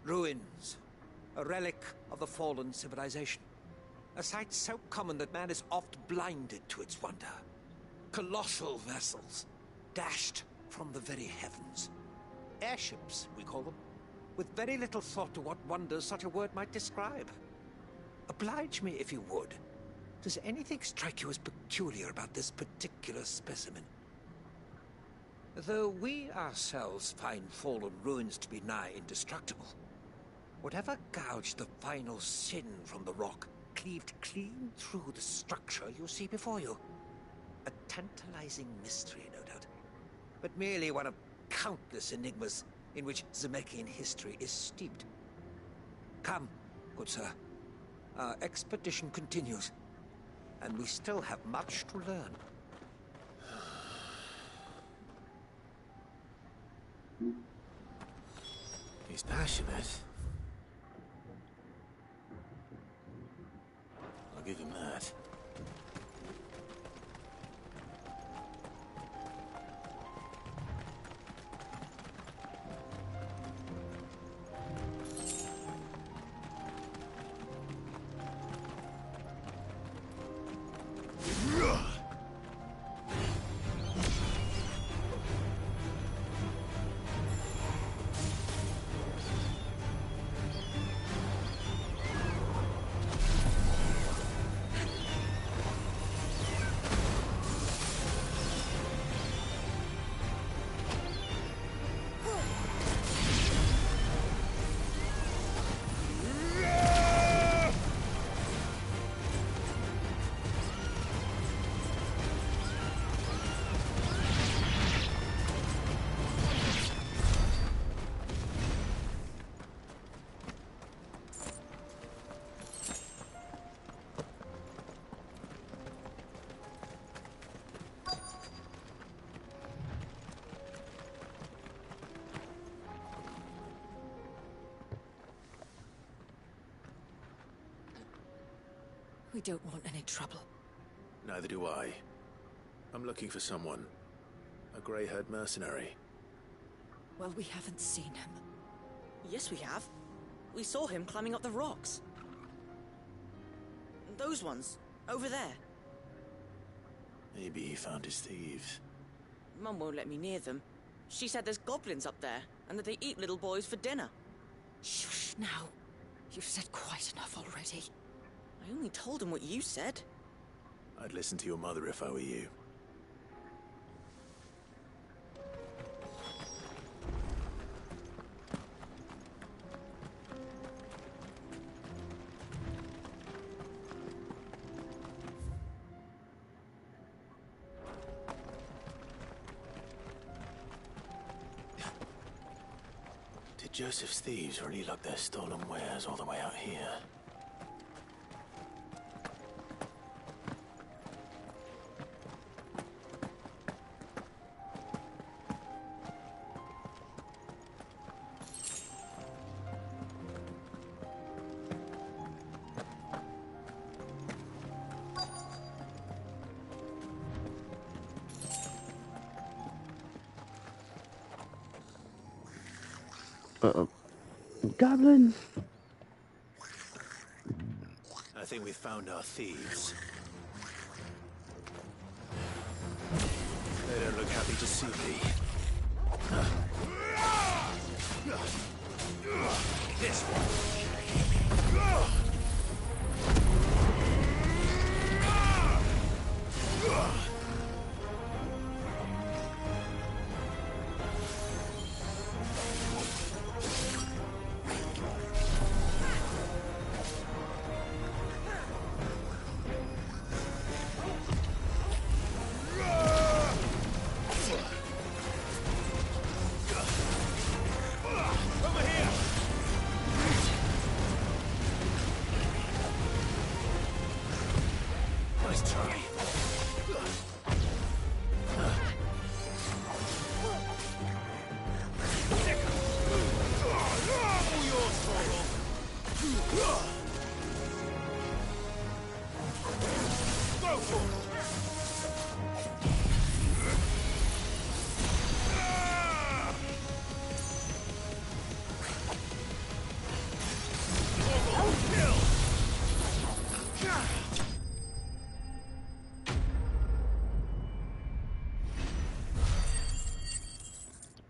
Ruins, a relic of the fallen civilization. A sight so common that man is oft blinded to its wonder. Colossal vessels, dashed from the very heavens. Airships, we call them, with very little thought to what wonders such a word might describe. Oblige me if you would. Does anything strike you as peculiar about this particular specimen? Though we ourselves find fallen ruins to be nigh indestructible, whatever gouged the final sin from the rock cleaved clean through the structure you see before you. A tantalizing mystery, no doubt, but merely one of countless enigmas in which Zemeckis history is steeped. Come, good sir. Our expedition continues, and we still have much to learn. He's passionate. I'll give him that. We don't want any trouble. Neither do I. I'm looking for someone. A grey-haired mercenary. Well, we haven't seen him. Yes, we have. We saw him climbing up the rocks. Those ones, over there. Maybe he found his thieves. Mum won't let me near them. She said there's goblins up there, and that they eat little boys for dinner. Shush now. You've said quite enough already. I only told him what you said. I'd listen to your mother if I were you. Did Joseph's thieves really lug their stolen wares all the way out here? Goblins! I think we found our thieves. They don't look happy to see me. This one.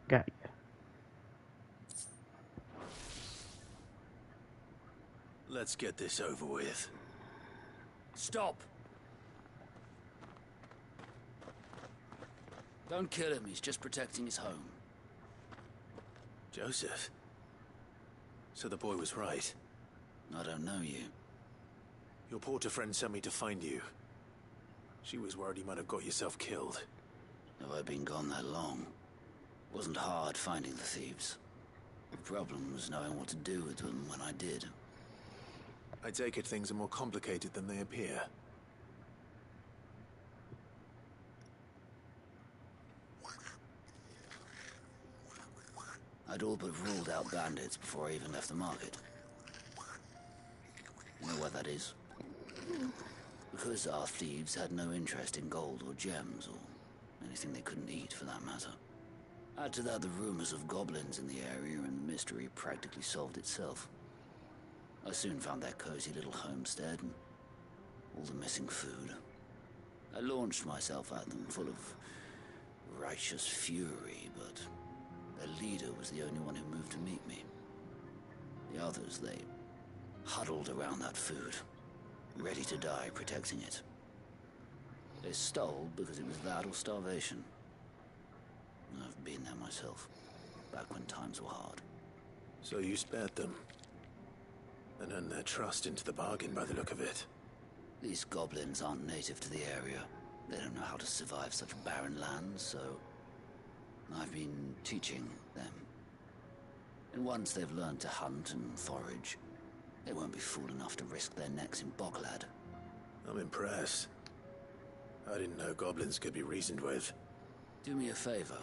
Got ya. Let's get this over with. Stop! Don't kill him, he's just protecting his home. Joseph? So the boy was right. I don't know you. Your porter friend sent me to find you. She was worried you might have got yourself killed. Have I been gone that long? Wasn't hard finding the thieves. The problem was knowing what to do with them when I did. I take it things are more complicated than they appear. I'd all but ruled out bandits before I even left the market. You know why that is? Because our thieves had no interest in gold or gems, or anything they couldn't eat for that matter. Add to that the rumors of goblins in the area, and the mystery practically solved itself. I soon found their cozy little homestead, and all the missing food. I launched myself at them, full of righteous fury, but their leader was the only one who moved to meet me. The others, they huddled around that food, ready to die protecting it. They stole because it was that or starvation. I've been there myself, back when times were hard. So you spared them? And earned their trust into the bargain by the look of it. These goblins aren't native to the area. They don't know how to survive such barren lands, so I've been teaching them. And once they've learned to hunt and forage, they won't be fool enough to risk their necks in Boglad. I'm impressed. I didn't know goblins could be reasoned with. Do me a favor.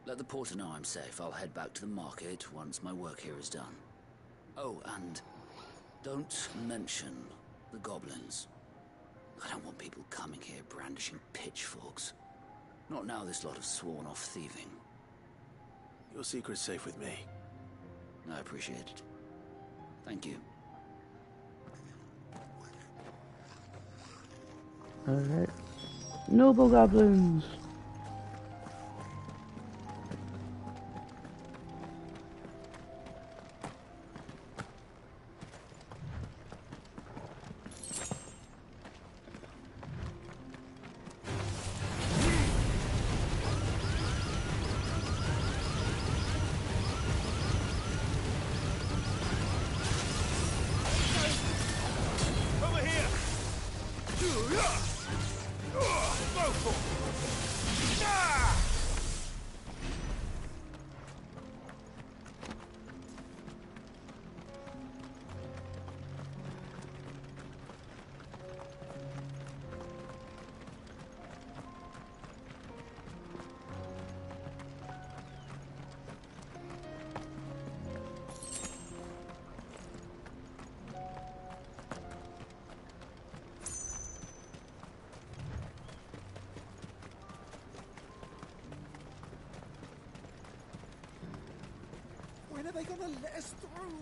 Let the porter know I'm safe. I'll head back to the market once my work here is done. Oh, and don't mention the goblins. I don't want people coming here brandishing pitchforks. Not now this lot have sworn off thieving. Your secret's safe with me. I appreciate it. Thank you. Alright. Noble goblins! Over here! Go for it! When are they gonna let us through?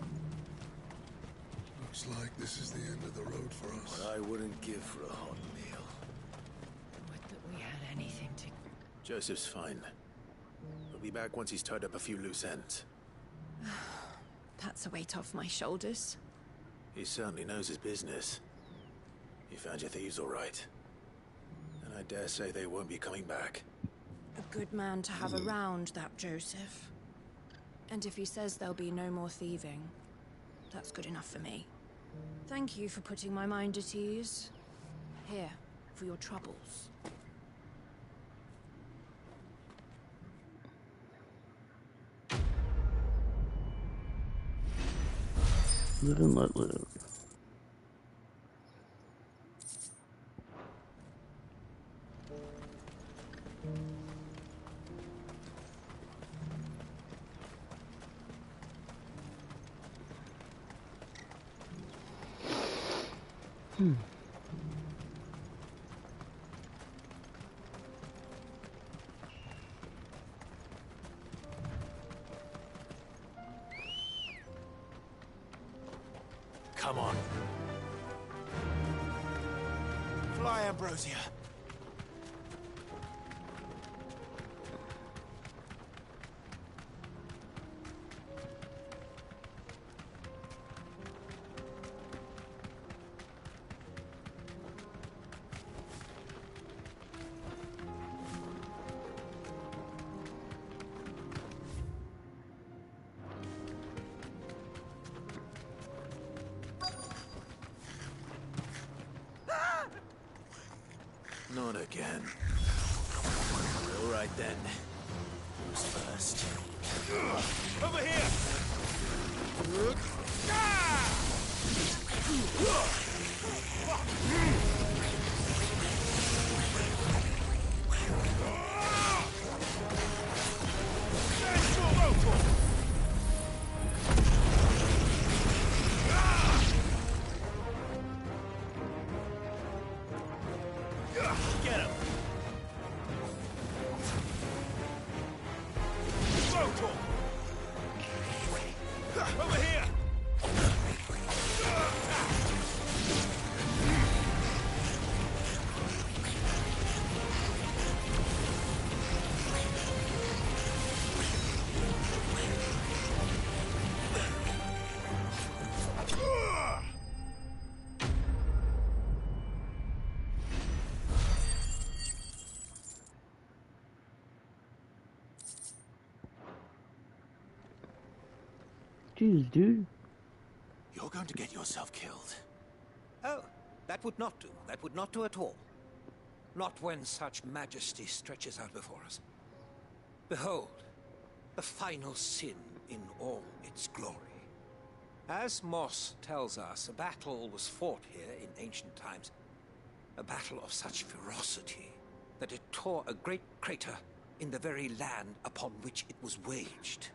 Looks like this is the end of the road for us. What I wouldn't give for a hot meal. Would that we had anything to... Joseph's fine. He'll be back once he's tied up a few loose ends. That's a weight off my shoulders. He certainly knows his business. You found your thieves all right. And I dare say they won't be coming back. A good man to have around, that Joseph. And if he says there'll be no more thieving, that's good enough for me. Thank you for putting my mind at ease. Here, for your troubles. Live and let live. Come on. Fly, Ambrosia. Not again. All right then. Who's first? Over here! Get him! Over here! Jeez, dude. You're going to get yourself killed. Oh, that would not do. That would not do at all. Not when such majesty stretches out before us. Behold, the final sin in all its glory. As Moss tells us, a battle was fought here in ancient times. A battle of such ferocity that it tore a great crater in the very land upon which it was waged.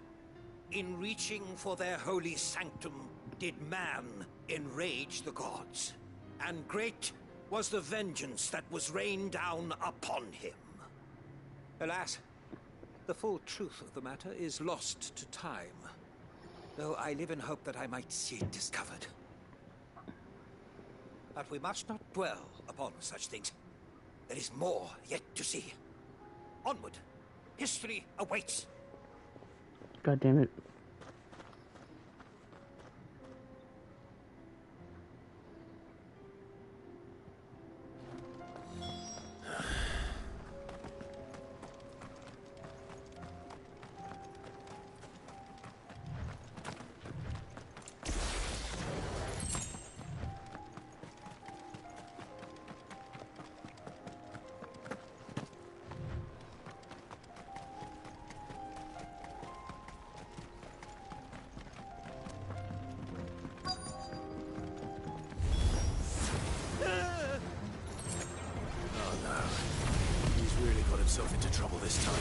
In reaching for their holy sanctum, did man enrage the gods. And great was the vengeance that was rained down upon him. Alas, the full truth of the matter is lost to time, though I live in hope that I might see it discovered. But we must not dwell upon such things. There is more yet to see. Onward. History awaits. God damn it. Himself into trouble this time.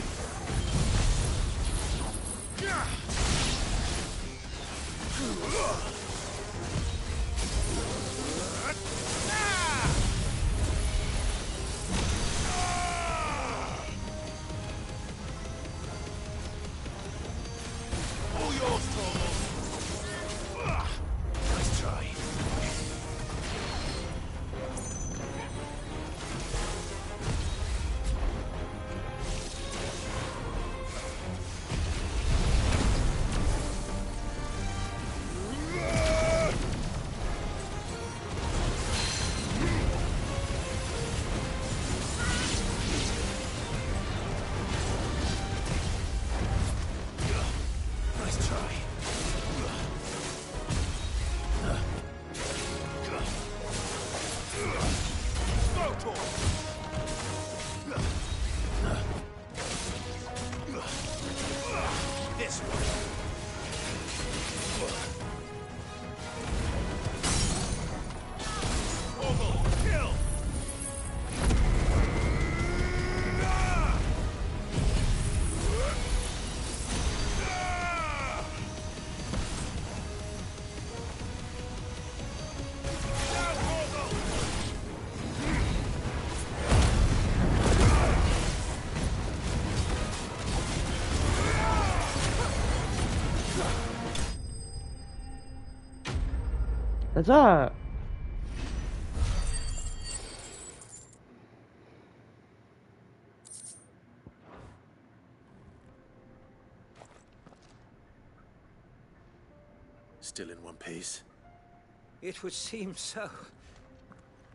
All yours, Torvald. Nice try. What's up? Still in one piece? It would seem so.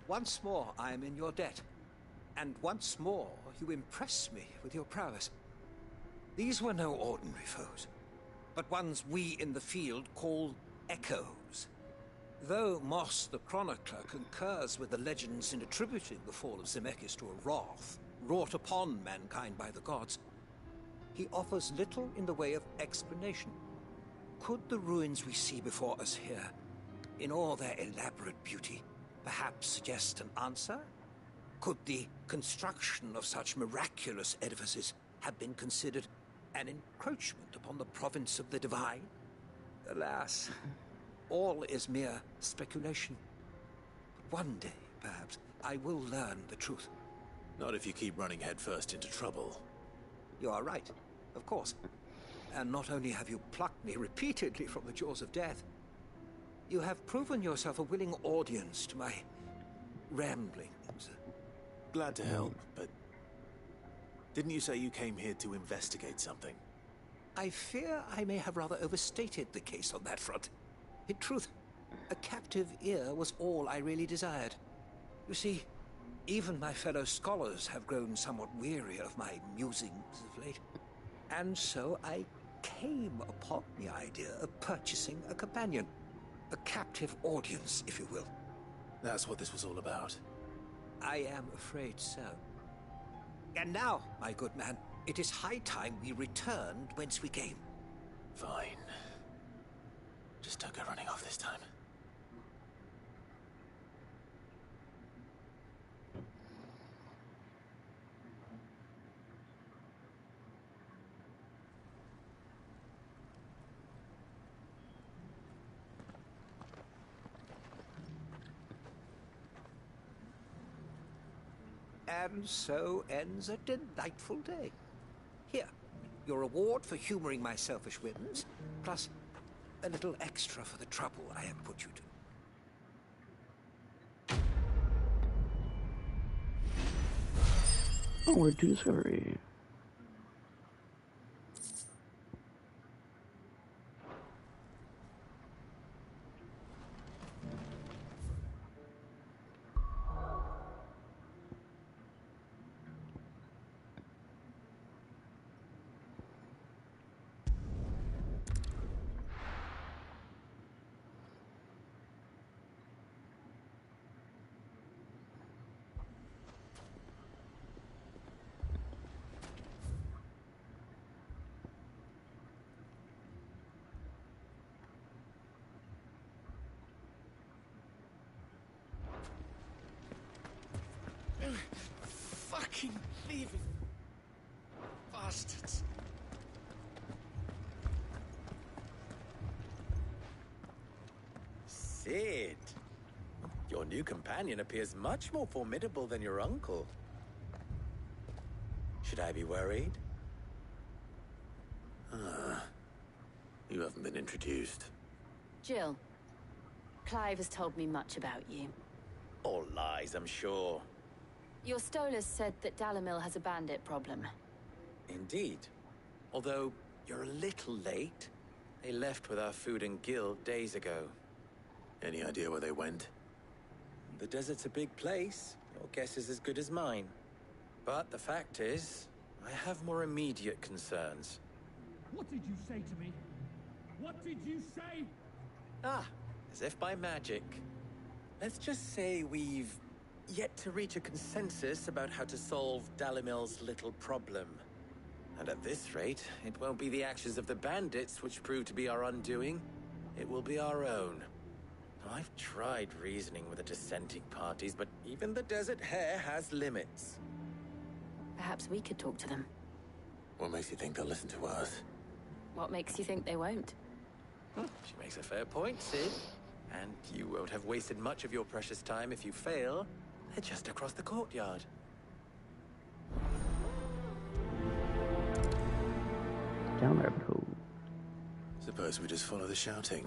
Once more I am in your debt. And once more you impress me with your prowess. These were no ordinary foes, but ones we in the field call echoes. Though Moss the Chronicler concurs with the legends in attributing the fall of Zemeckis to a wrath wrought upon mankind by the gods, he offers little in the way of explanation. Could the ruins we see before us here, in all their elaborate beauty, perhaps suggest an answer? Could the construction of such miraculous edifices have been considered an encroachment upon the province of the divine? Alas, all is mere speculation. One day, perhaps, I will learn the truth. Not if you keep running headfirst into trouble. You are right, of course. And not only have you plucked me repeatedly from the jaws of death, you have proven yourself a willing audience to my ramblings. Glad to help, but didn't you say you came here to investigate something? I fear I may have rather overstated the case on that front. In truth, a captive ear was all I really desired. You see, even my fellow scholars have grown somewhat weary of my musings of late. And so I came upon the idea of purchasing a companion. A captive audience, if you will. That's what this was all about. I am afraid so. And now, my good man, it is high time we returned whence we came. Fine. Just don't go running off this time. And so ends a delightful day. Here, your reward for humoring my selfish whims, plus a little extra for the trouble I have put you to. Onward to discovery. Fucking thieving bastards. Sid, your new companion appears much more formidable than your uncle. Should I be worried? You haven't been introduced. Jill, Clive has told me much about you. All lies, I'm sure. Your Stolas said that Dalimil has a bandit problem. Indeed. Although, you're a little late. They left with our food and guild days ago. Any idea where they went? The desert's a big place. Your guess is as good as mine. But the fact is, I have more immediate concerns. What did you say to me? What did you say? As if by magic. Let's just say we've yet to reach a consensus about how to solve Dalimil's little problem. And at this rate, it won't be the actions of the bandits which prove to be our undoing. It will be our own. Now, I've tried reasoning with the dissenting parties, but even the Desert Hare has limits. Perhaps we could talk to them. What makes you think they'll listen to us? What makes you think they won't? She makes a fair point, Sid. And you won't have wasted much of your precious time if you fail. They're just across the courtyard. Down rabbit hole. Suppose we just follow the shouting.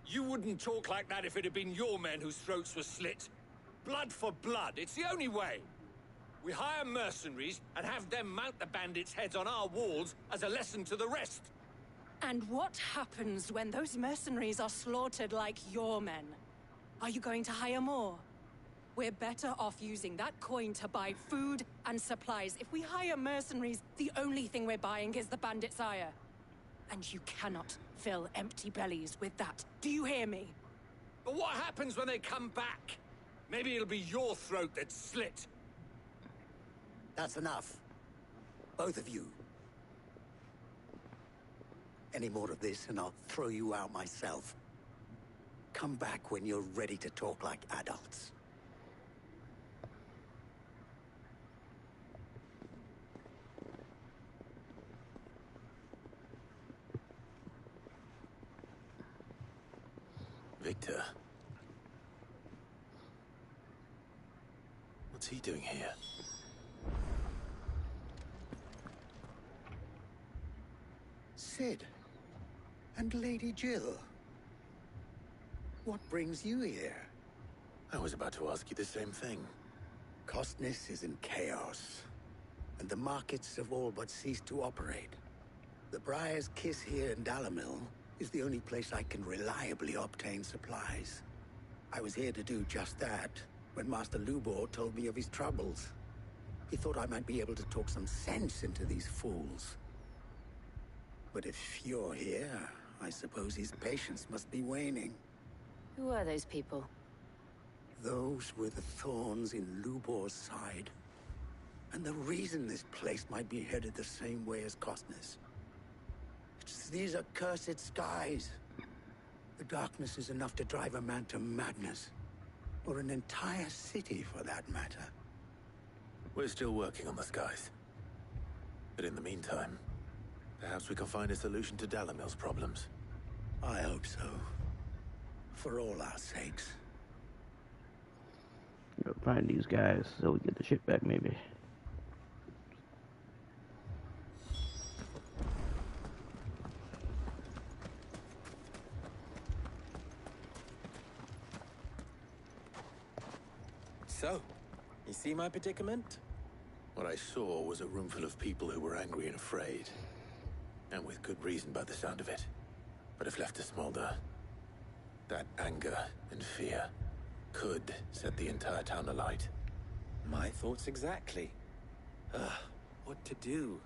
You wouldn't talk like that if it had been your men whose throats were slit. Blood for blood, it's the only way. We hire mercenaries and have them mount the bandits' heads on our walls as a lesson to the rest. And what happens when those mercenaries are slaughtered like your men? Are you going to hire more? We're better off using that coin to buy food and supplies. If we hire mercenaries, the only thing we're buying is the bandits' ire. And you cannot fill empty bellies with that. Do you hear me? But what happens when they come back? Maybe it'll be your throat that's slit. That's enough. Both of you. Any more of this and I'll throw you out myself. Come back when you're ready to talk like adults. Victor. What's he doing here? Sid. And Lady Jill. What brings you here? I was about to ask you the same thing. Costness is in chaos, and the markets have all but ceased to operate. The Briar's Kiss here in Dalimil is the only place I can reliably obtain supplies. I was here to do just that when Master Lubor told me of his troubles. He thought I might be able to talk some sense into these fools. But if you're here, I suppose his patience must be waning. Who are those people? Those were the thorns in Lubor's side. And the reason this place might be headed the same way as Costness. It's these accursed skies. The darkness is enough to drive a man to madness. Or an entire city, for that matter. We're still working on the skies. But in the meantime, perhaps we can find a solution to Dalimil's problems. I hope so. For all our sakes. Go find these guys so we get the ship back, maybe. So, you see my predicament? What I saw was a room full of people who were angry and afraid. And with good reason by the sound of it. But if left to smolder, that anger and fear could set the entire town alight. My thoughts exactly. What to do?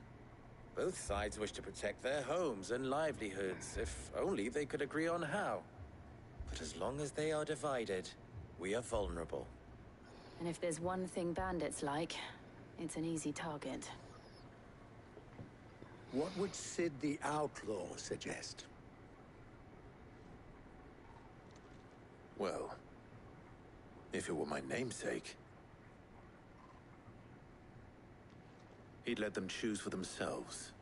Both sides wish to protect their homes and livelihoods, if only they could agree on how. But as long as they are divided, we are vulnerable. And if there's one thing bandits like, it's an easy target. What would Sid the Outlaw suggest? Well, if it were my namesake, he'd let them choose for themselves,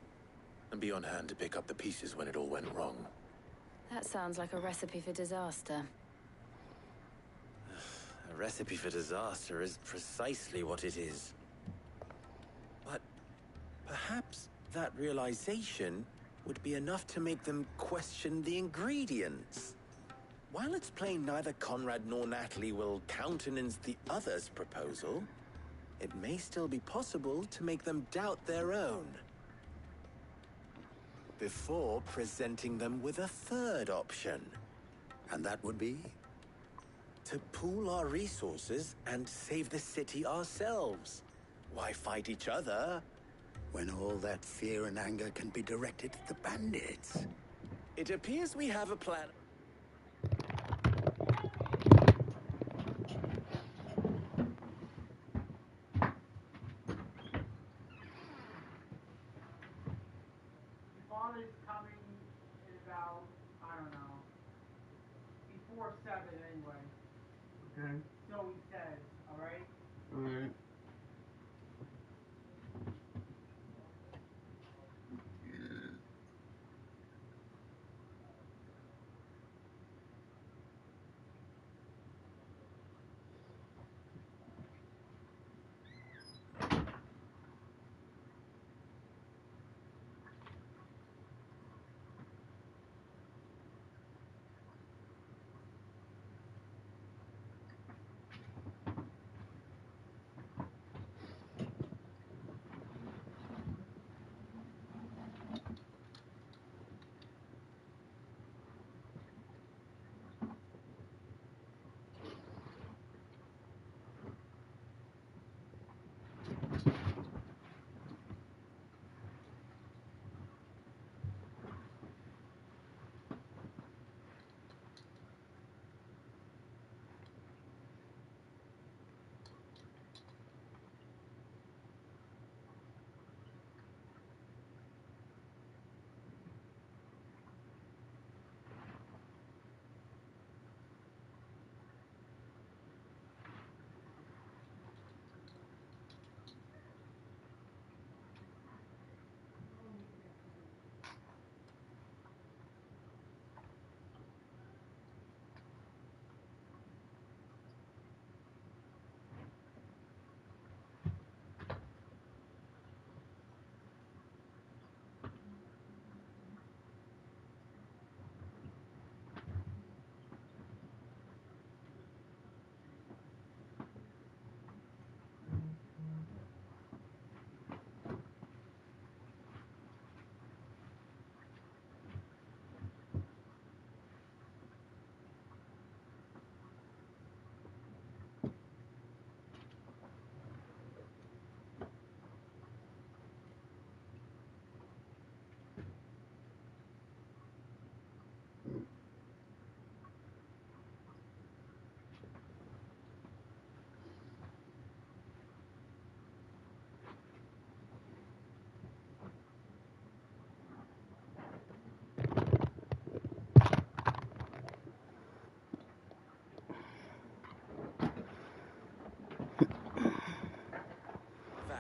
and be on hand to pick up the pieces when it all went wrong. That sounds like a recipe for disaster. A recipe for disaster is precisely what it is. But perhaps that realization would be enough to make them question the ingredients. While it's plain neither Conrad nor Natalie will countenance the other's proposal, it may still be possible to make them doubt their own. Before presenting them with a third option. And that would be? To pool our resources and save the city ourselves. Why fight each other? When all that fear and anger can be directed at the bandits. It appears we have a plan. Father's coming in about, I don't know, before 7 anyway. Okay. So he says, alright? Alright.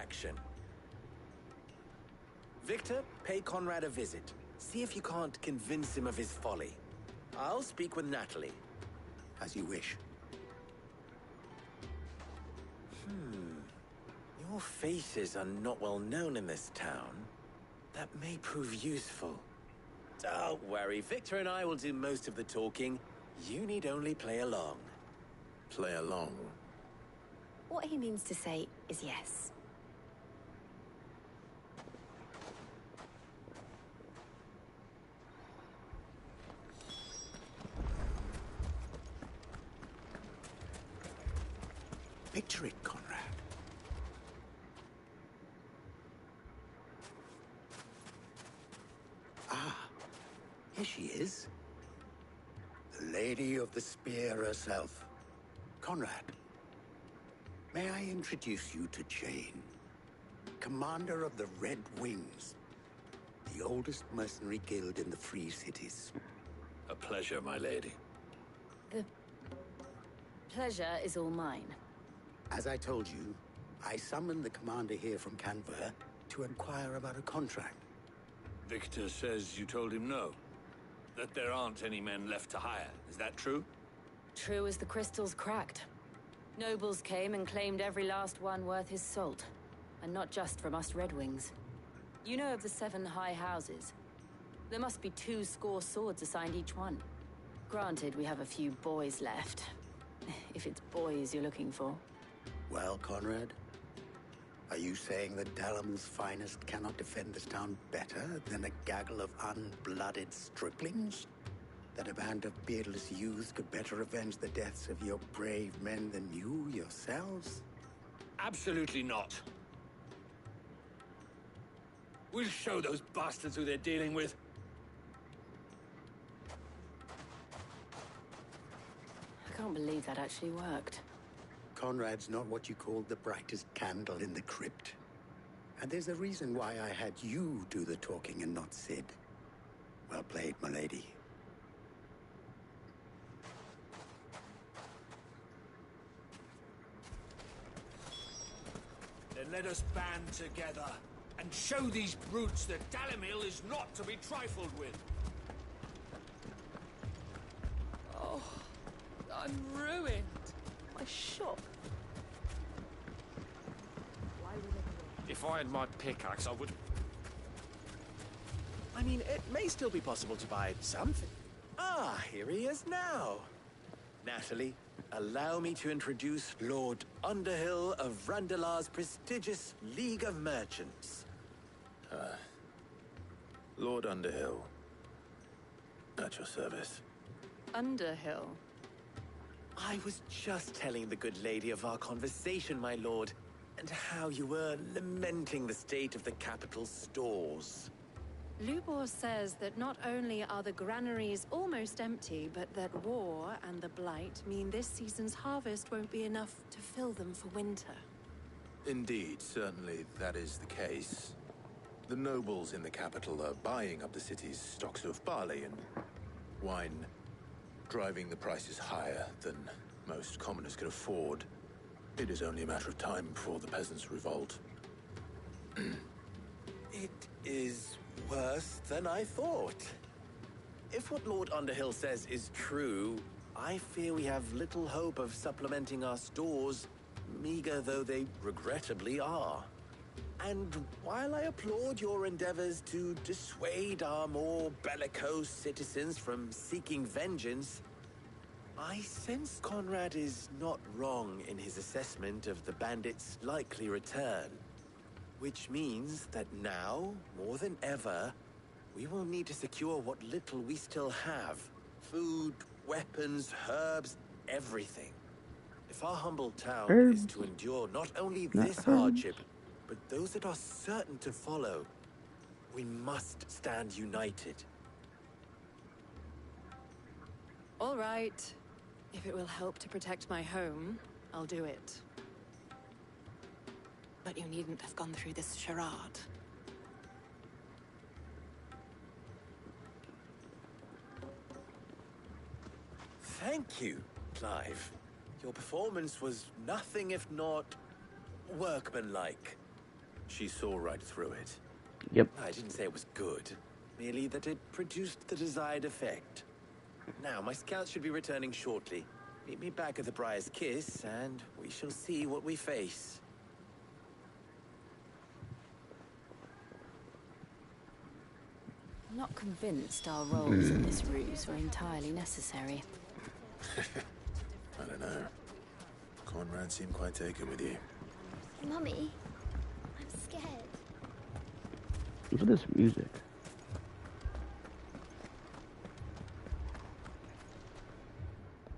Action. Victor, pay Conrad a visit. See if you can't convince him of his folly. I'll speak with Natalie. As you wish. Your faces are not well known in this town. That may prove useful. Don't worry, Victor and I will do most of the talking. You need only play along. Play along? What he means to say is yes. Picture it, Conrad. Ah, here she is. The Lady of the Spear herself. Conrad, may I introduce you to Jane, commander of the Red Wings, the oldest mercenary guild in the Free Cities. A pleasure, my lady. The pleasure is all mine. As I told you, I summoned the commander here from Canver to inquire about a contract. Victor says you told him no. That there aren't any men left to hire. Is that true? True as the crystals cracked. Nobles came and claimed every last one worth his salt. And not just from us Red Wings. You know of the 7 high houses. There must be 2 swords assigned each one. Granted, we have a few boys left. If it's boys you're looking for. Well, Conrad, are you saying that Dalamel's finest cannot defend this town better than a gaggle of unblooded striplings? That a band of beardless youths could better avenge the deaths of your brave men than you yourselves? Absolutely not. We'll show those bastards who they're dealing with. I can't believe that actually worked. Conrad's not what you called the brightest candle in the crypt. And there's a reason why I had you do the talking and not Sid. Well played, my lady. Then let us band together and show these brutes that Dalimil is not to be trifled with. Oh, I'm ruined. My shop. If I had my pickaxe, I would... I mean, it may still be possible to buy something. Ah, here he is now. Natalie, allow me to introduce Lord Underhill of Randalar's prestigious League of Merchants. Lord Underhill. At your service. Underhill? I was just telling the good lady of our conversation, my lord, and how you were lamenting the state of the capital's stores. Lubor says that not only are the granaries almost empty, but that war and the Blight mean this season's harvest won't be enough to fill them for winter. Indeed, certainly that is the case. The nobles in the capital are buying up the city's stocks of barley and wine, driving the prices higher than most commoners can afford. It is only a matter of time before the peasants revolt. It is worse than I thought. If what Lord Underhill says is true, I fear we have little hope of supplementing our stores, meager though they regrettably are. And while I applaud your endeavors to dissuade our more bellicose citizens from seeking vengeance, I sense Conrad is not wrong in his assessment of the bandits' likely return. Which means that now, more than ever, we will need to secure what little we still have. Food, weapons, herbs, everything. If our humble town is to endure not only this hardship, but those that are certain to follow, we must stand united. All right. If it will help to protect my home, I'll do it. But you needn't have gone through this charade. Thank you, Clive. Your performance was nothing if not workmanlike. She saw right through it. Yep. I didn't say it was good, merely that it produced the desired effect. Now, my scouts should be returning shortly. Meet me back at the Briar's Kiss, and we shall see what we face. I'm not convinced our roles in this ruse were entirely necessary. I don't know. Conrad seemed quite taken with you. Mummy, I'm scared. Look at this music.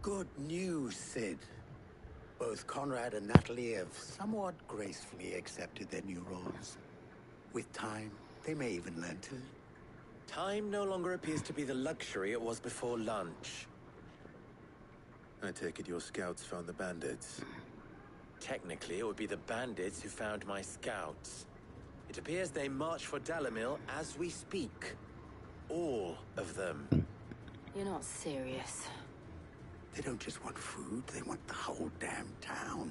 Good news, Sid. Both Conrad and Natalie have somewhat gracefully accepted their new roles. With time, they may even learn to... Time no longer appears to be the luxury it was before lunch. I take it your scouts found the bandits. Technically, it would be the bandits who found my scouts. It appears they march for Dalimil as we speak. All of them. You're not serious. They don't just want food, they want the whole damn town.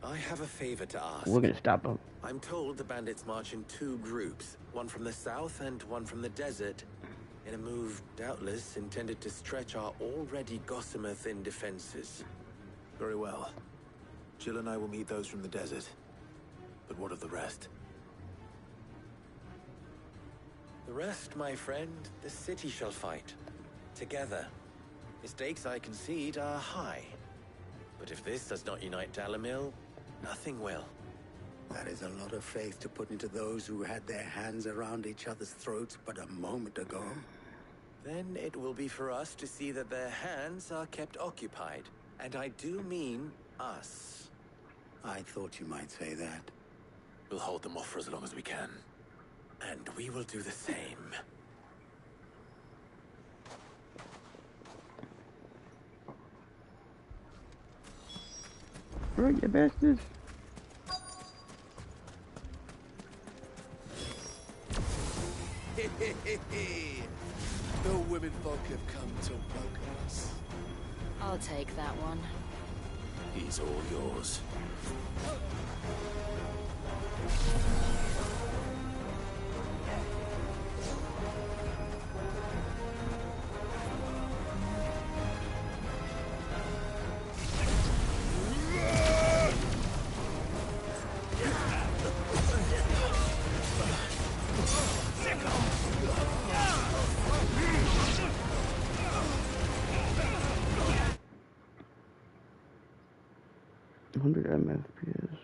I have a favor to ask. We're gonna stop them. I'm told the bandits march in 2 groups, one from the south and one from the desert, in a move doubtless intended to stretch our already gossamer-thin defenses. Very well. Jill and I will meet those from the desert. But what of the rest? The rest, my friend, the city shall fight. Together. The stakes, I concede, are high. But if this does not unite Dalimil, nothing will. That is a lot of faith to put into those who had their hands around each other's throats but a moment ago. Then it will be for us to see that their hands are kept occupied. And I do mean us. I thought you might say that. We'll hold them off for as long as we can. And we will do the same. Right, you bastards. No women folk have come to welcome us. I'll take that one. He's all yours. FPS.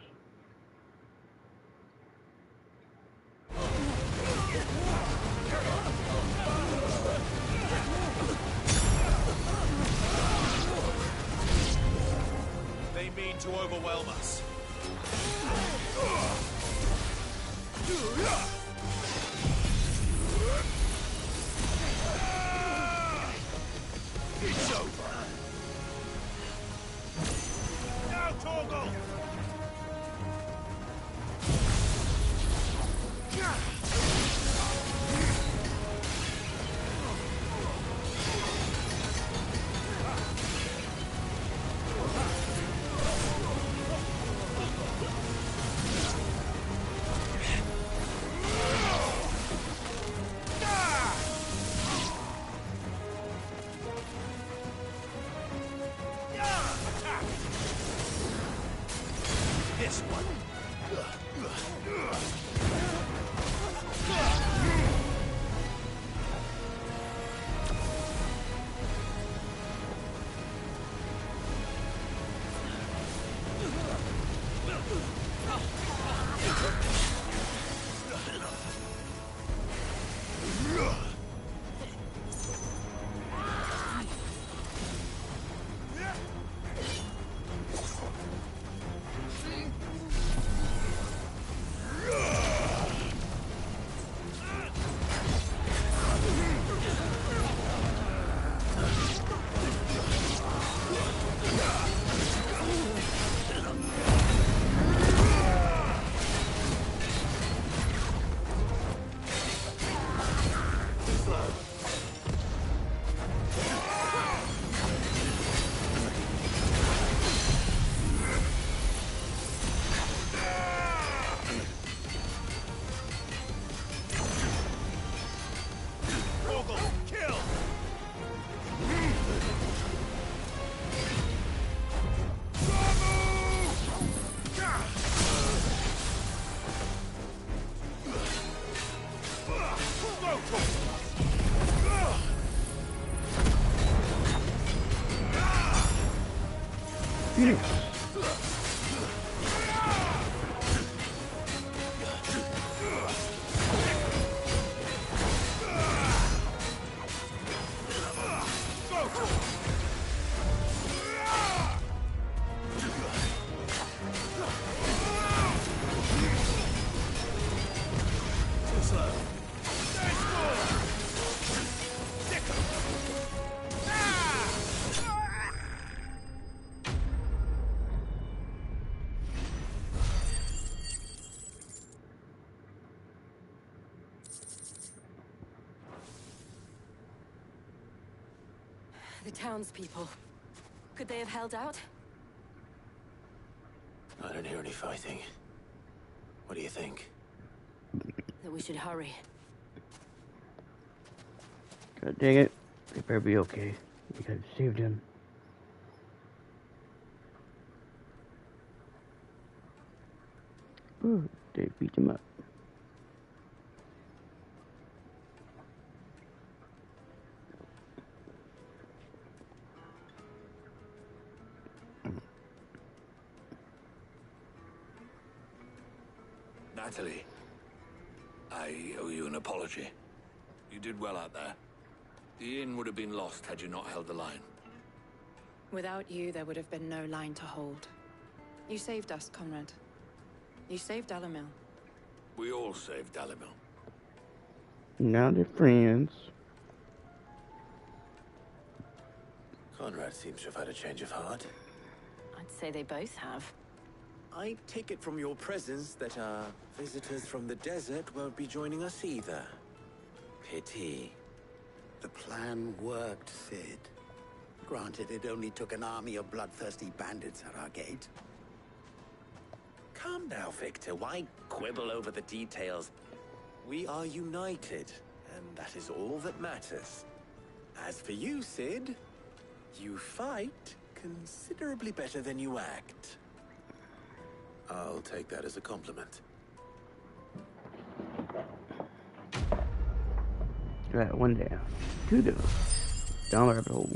They mean to overwhelm us. It's over. Now, Torgal! This one. Phoenix. The townspeople. Could they have held out? I don't hear any fighting. What do you think? That we should hurry. God dang it. They better be okay. We could have saved him. Ooh, they beat him up. Natalie, I owe you an apology. You did well out there. The inn would have been lost had you not held the line. Without you, there would have been no line to hold. You saved us, Conrad. You saved Dalimil. We all saved Dalimil. Now they're friends. Conrad seems to have had a change of heart. I'd say they both have. I take it from your presence that our visitors from the desert won't be joining us either. Pity. The plan worked, Sid. Granted, it only took an army of bloodthirsty bandits at our gate. Calm now, Victor. Why quibble over the details? We are united, and that is all that matters. As for you, Sid, you fight considerably better than you act. I'll take that as a compliment. Right, one down. Two down. Down the rabbit hole.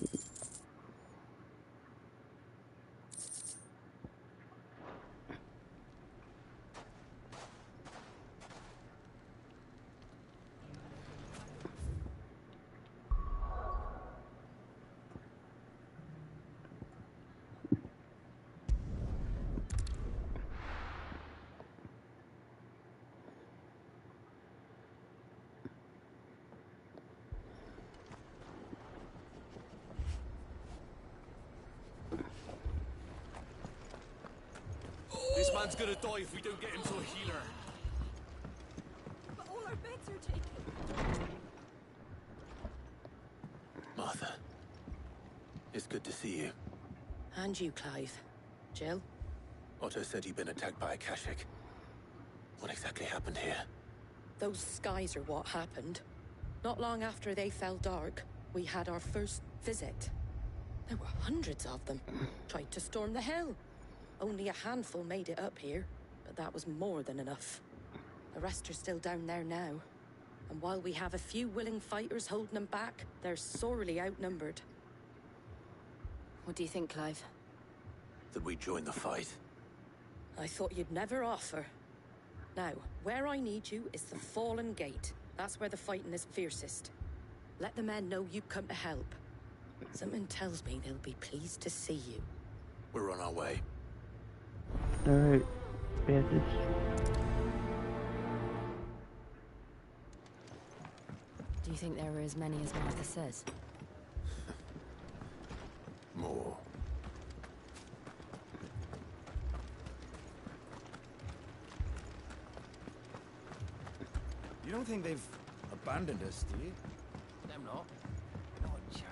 This man's gonna die if we don't get him to a healer. But all our beds are taken. Martha, it's good to see you. And you, Clive. Jill? Otto said you'd been attacked by a Kashik. What exactly happened here? Those skies are what happened. Not long after they fell dark, we had our first visit. There were hundreds of them. Tried to storm the hill. Only a handful made it up here, but that was more than enough. The rest are still down there now. And while we have a few willing fighters holding them back, they're sorely outnumbered. What do you think, Clive? That we join the fight? I thought you'd never offer. Now, where I need you is the Fallen Gate. That's where the fighting is fiercest. Let the men know you come to help. Something tells me they'll be pleased to see you. We're on our way. Alright, bandits. Do you think there are as many as Martha says? More. You don't think they've abandoned us, do you? Them not. Not a chance.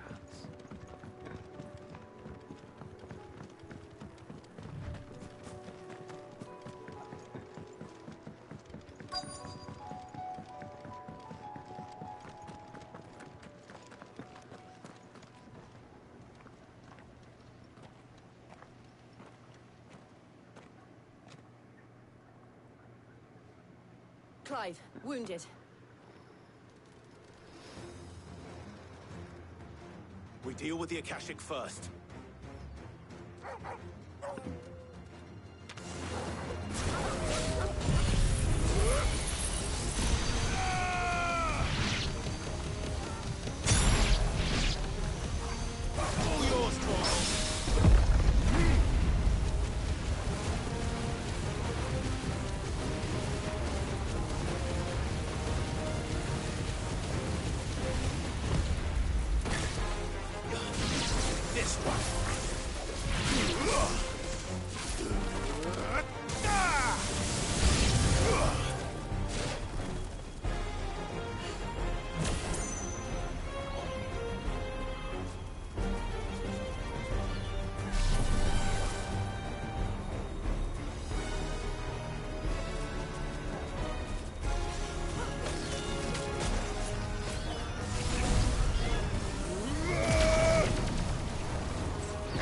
Clive, wounded. We deal with the Akashic first.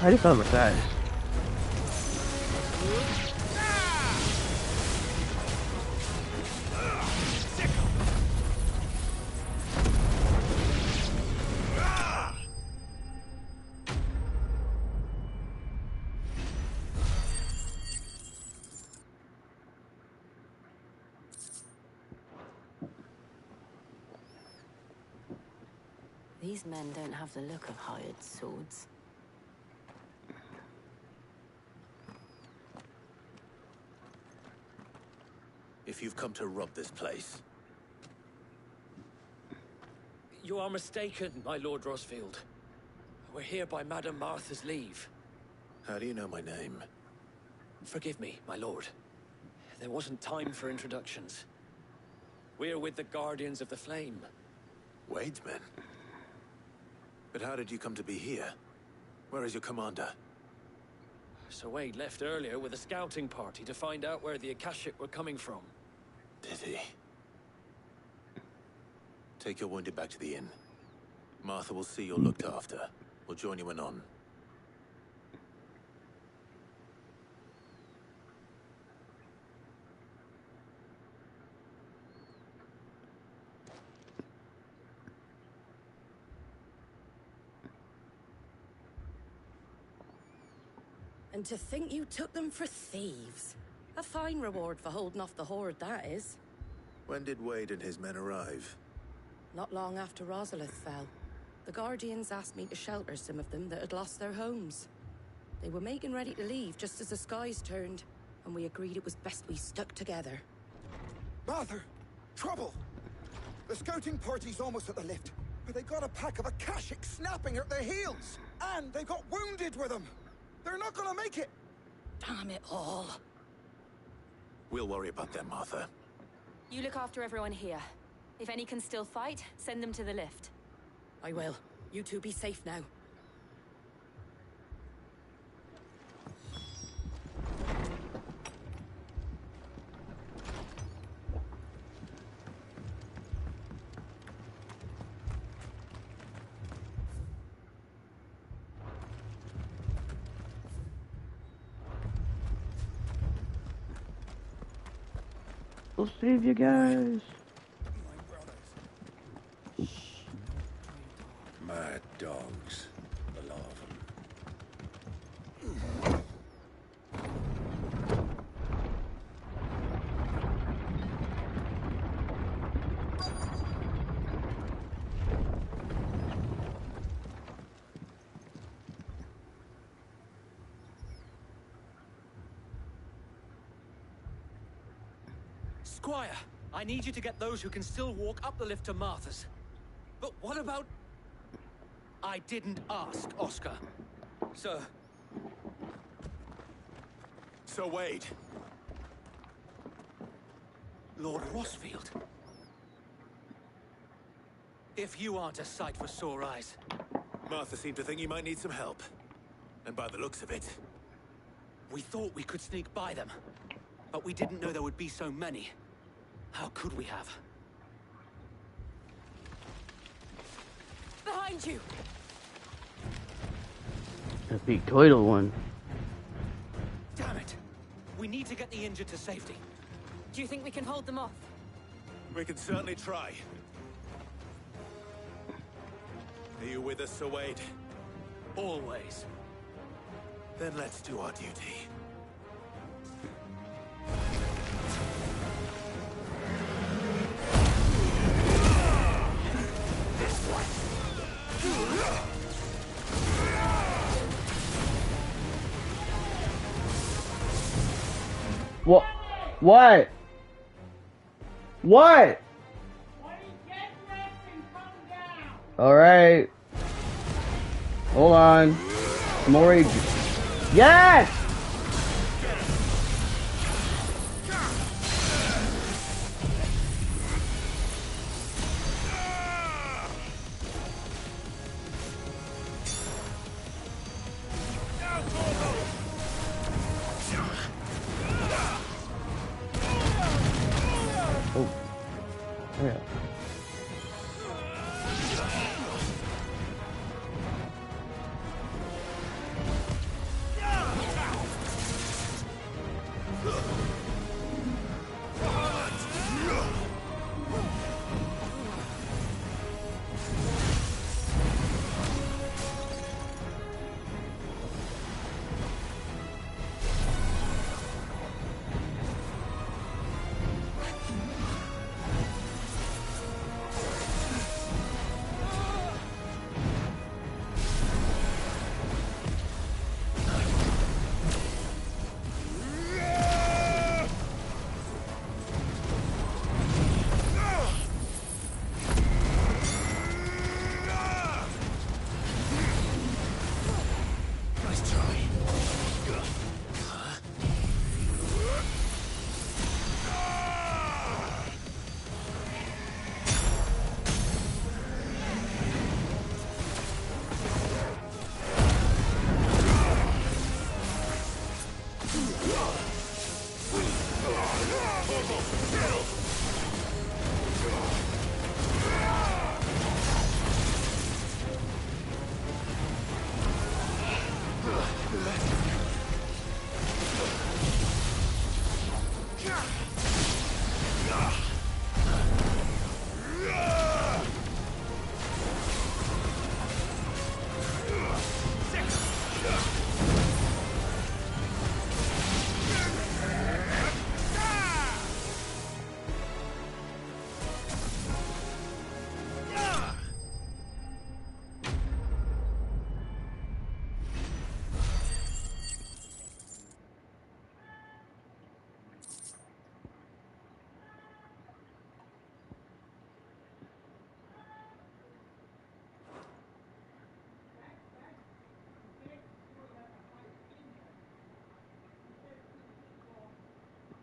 I just thought that. These men don't have the look of hired swords. If you've come to rob this place. You are mistaken, my Lord Rosfield. We're here by Madame Martha's leave. How do you know my name? Forgive me, my lord. There wasn't time for introductions. We're with the Guardians of the Flame. Wade's men? But how did you come to be here? Where is your commander? Sir Wade left earlier with a scouting party to find out where the Akashic were coming from. Did he? Take your wounded back to the inn. Martha will see you're looked after. We'll join you when on. And to think you took them for thieves. A fine reward for holding off the horde, that is. When did Wade and his men arrive? Not long after Rosalith fell. The Guardians asked me to shelter some of them that had lost their homes. They were making ready to leave just as the skies turned, and we agreed it was best we stuck together. Martha! Trouble! The scouting party's almost at the lift, but they got a pack of Akashic snapping at their heels! And they got wounded with them! They're not gonna make it! Damn it all. We'll worry about them, Martha. You look after everyone here. If any can still fight, send them to the lift. I will. You two be safe now. We'll save you guys. Mad dogs. The lot of them. Squire, I need you to get those who can still walk up the lift to Martha's. But what about... I didn't ask, Oscar. Sir. Sir Wade. Lord Rosfield. If you aren't a sight for sore eyes. Martha seemed to think you might need some help. And by the looks of it... We thought we could sneak by them. But we didn't know there would be so many. How could we have? Behind you! The big turtle one. Damn it! We need to get the injured to safety. Do you think we can hold them off? We can certainly try. Are you with us, Sir Wade? Always. Then let's do our duty. What? What? What? Alright. Hold on. More rage. Yes! Oh. Yeah.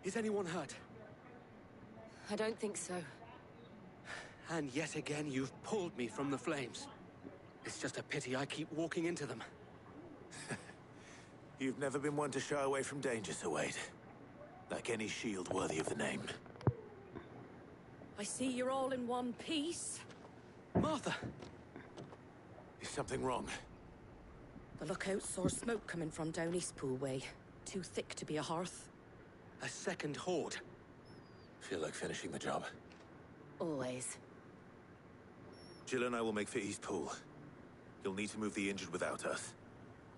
Is anyone hurt? I don't think so. And yet again, you've pulled me from the flames. It's just a pity I keep walking into them. You've never been one to shy away from danger, Sir Wade. Like any shield worthy of the name. I see you're all in one piece. Martha! Is something wrong? The lookout saw smoke coming from down Eastpool way. Too thick to be a hearth. A second horde. Feel like finishing the job. Always. Jill and I will make for Eastpool. You'll need to move the injured without us.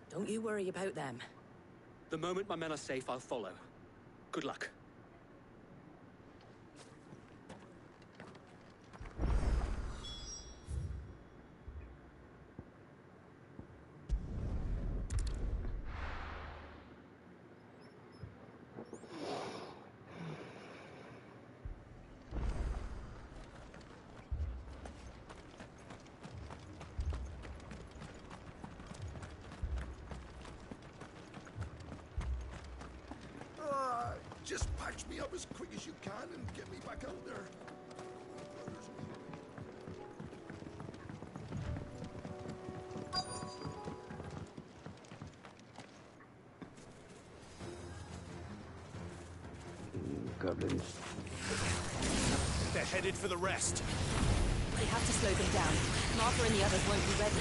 Don't you worry about them. The moment my men are safe, I'll follow. Good luck. Just patch me up as quick as you can and get me back out there. Goblins. They're headed for the rest. We have to slow them down. Martha and the others won't be ready.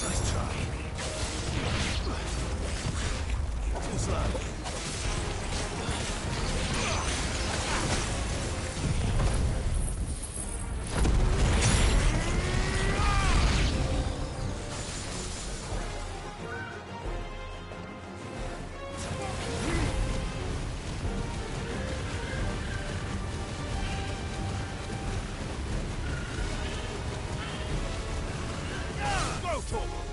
Nice try. Go, Torgal!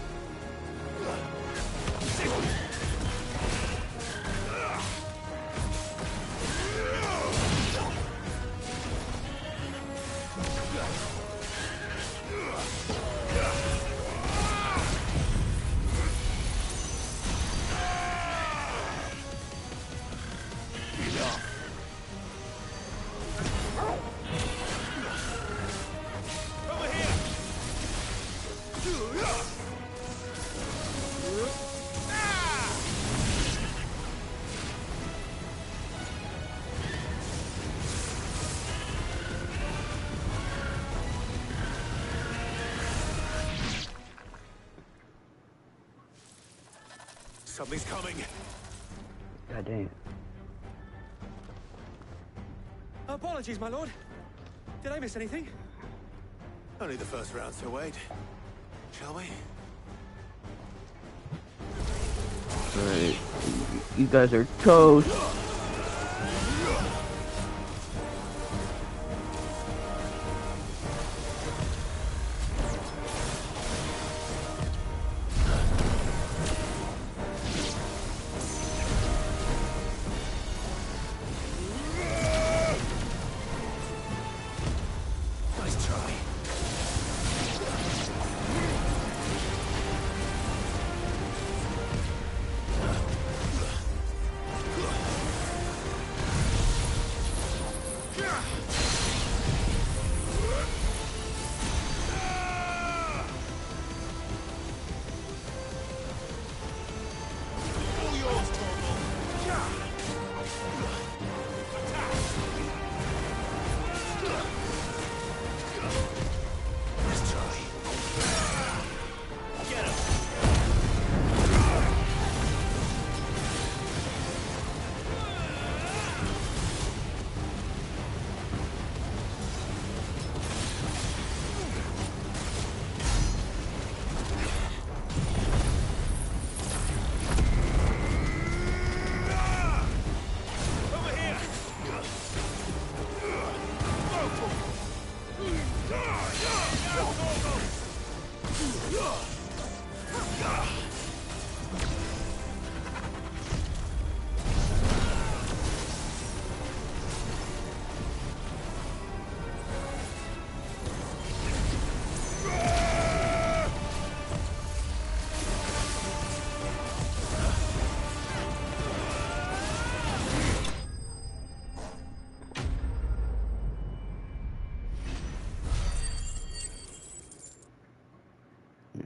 Something's coming. God damn. Apologies, my lord. Did I miss anything? Only the first round, so wait. Shall we? Alright. You guys are toast.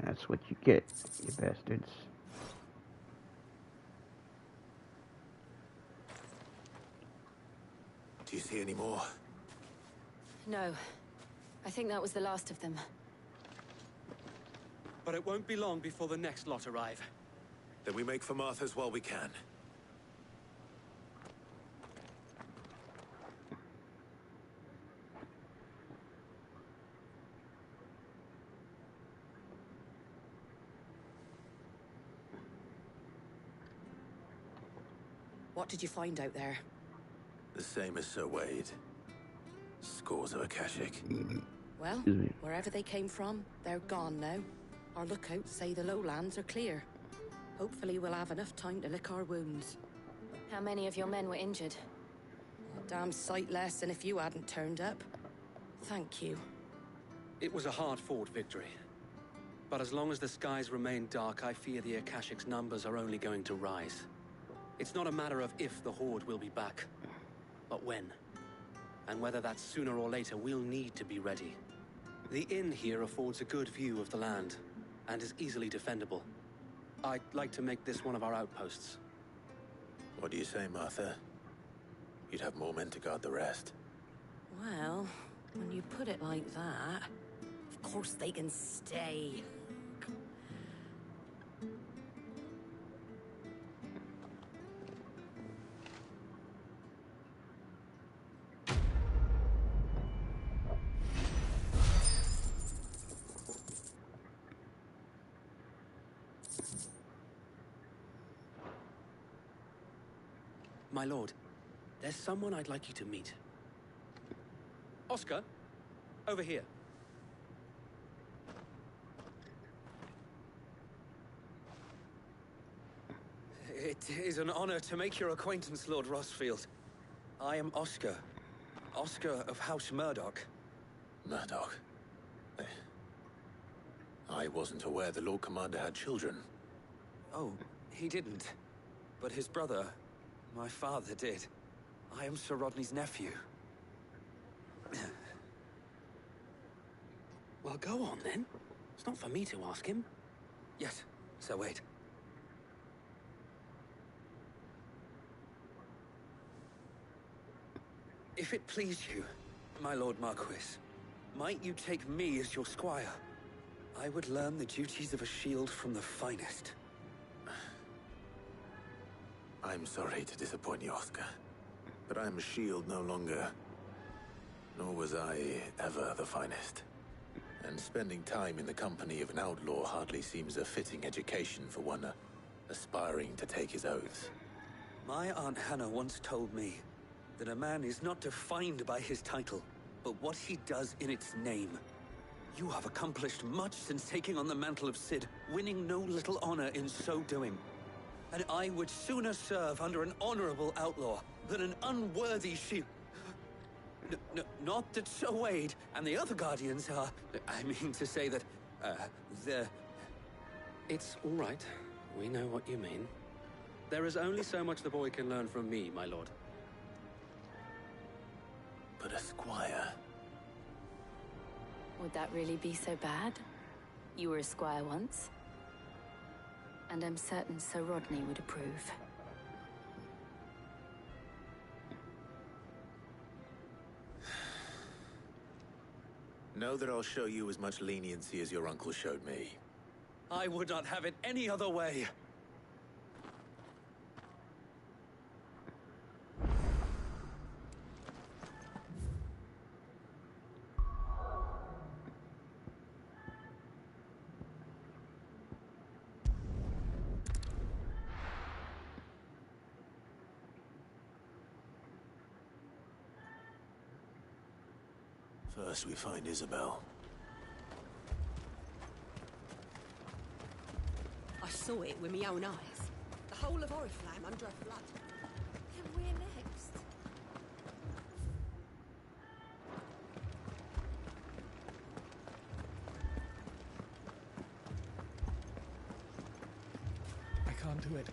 That's what you get, you bastards. Do you see any more? No. I think that was the last of them. But it won't be long before the next lot arrive. Then we make for Martha's while we can. What did you find out there? The same as Sir Wade. Scores of Akashic. Well, wherever they came from, they're gone now. Our lookouts say the lowlands are clear. Hopefully we'll have enough time to lick our wounds. How many of your men were injured? A damn sight less than if you hadn't turned up. Thank you. It was a hard-fought victory. But as long as the skies remain dark, I fear the Akashic's numbers are only going to rise. It's not a matter of if the Horde will be back, but when. And whether that's sooner or later, we'll need to be ready. The inn here affords a good view of the land, and is easily defendable. I'd like to make this one of our outposts. What do you say, Martha? You'd have more men to guard the rest. Well, when you put it like that, of course they can stay. My lord, there's someone I'd like you to meet. Oscar, over here. It is an honor to make your acquaintance, Lord Rosfield. I am Oscar. Oscar of House Murdoch. Murdoch? I wasn't aware the Lord Commander had children. Oh, he didn't. But his brother, my father, did. I am Sir Rodney's nephew. Well, go on, then. It's not for me to ask him. Yes, Sir Wade. If it please you, my Lord Marquis, might you take me as your squire? I would learn the duties of a shield from the finest. I'm sorry to disappoint you, Oscar, but I'm a shield no longer. Nor was I ever the finest. And spending time in the company of an outlaw hardly seems a fitting education for one aspiring to take his oaths. My Aunt Hannah once told me that a man is not defined by his title, but what he does in its name. You have accomplished much since taking on the mantle of Cid, winning no little honor in so doing. And I would sooner serve under an honorable outlaw than an unworthy shield. Not that Sir Wade and the other Guardians are... I mean to say that, they're... It's all right. We know what you mean. There is only so much the boy can learn from me, my lord. But a squire... Would that really be so bad? You were a squire once. And I'm certain Sir Rodney would approve. Know that I'll show you as much leniency as your uncle showed me. I would not have it any other way. First we find Isabel. I saw it with my own eyes. The whole of Oriflamme under a flood. Then we're next. I can't do it.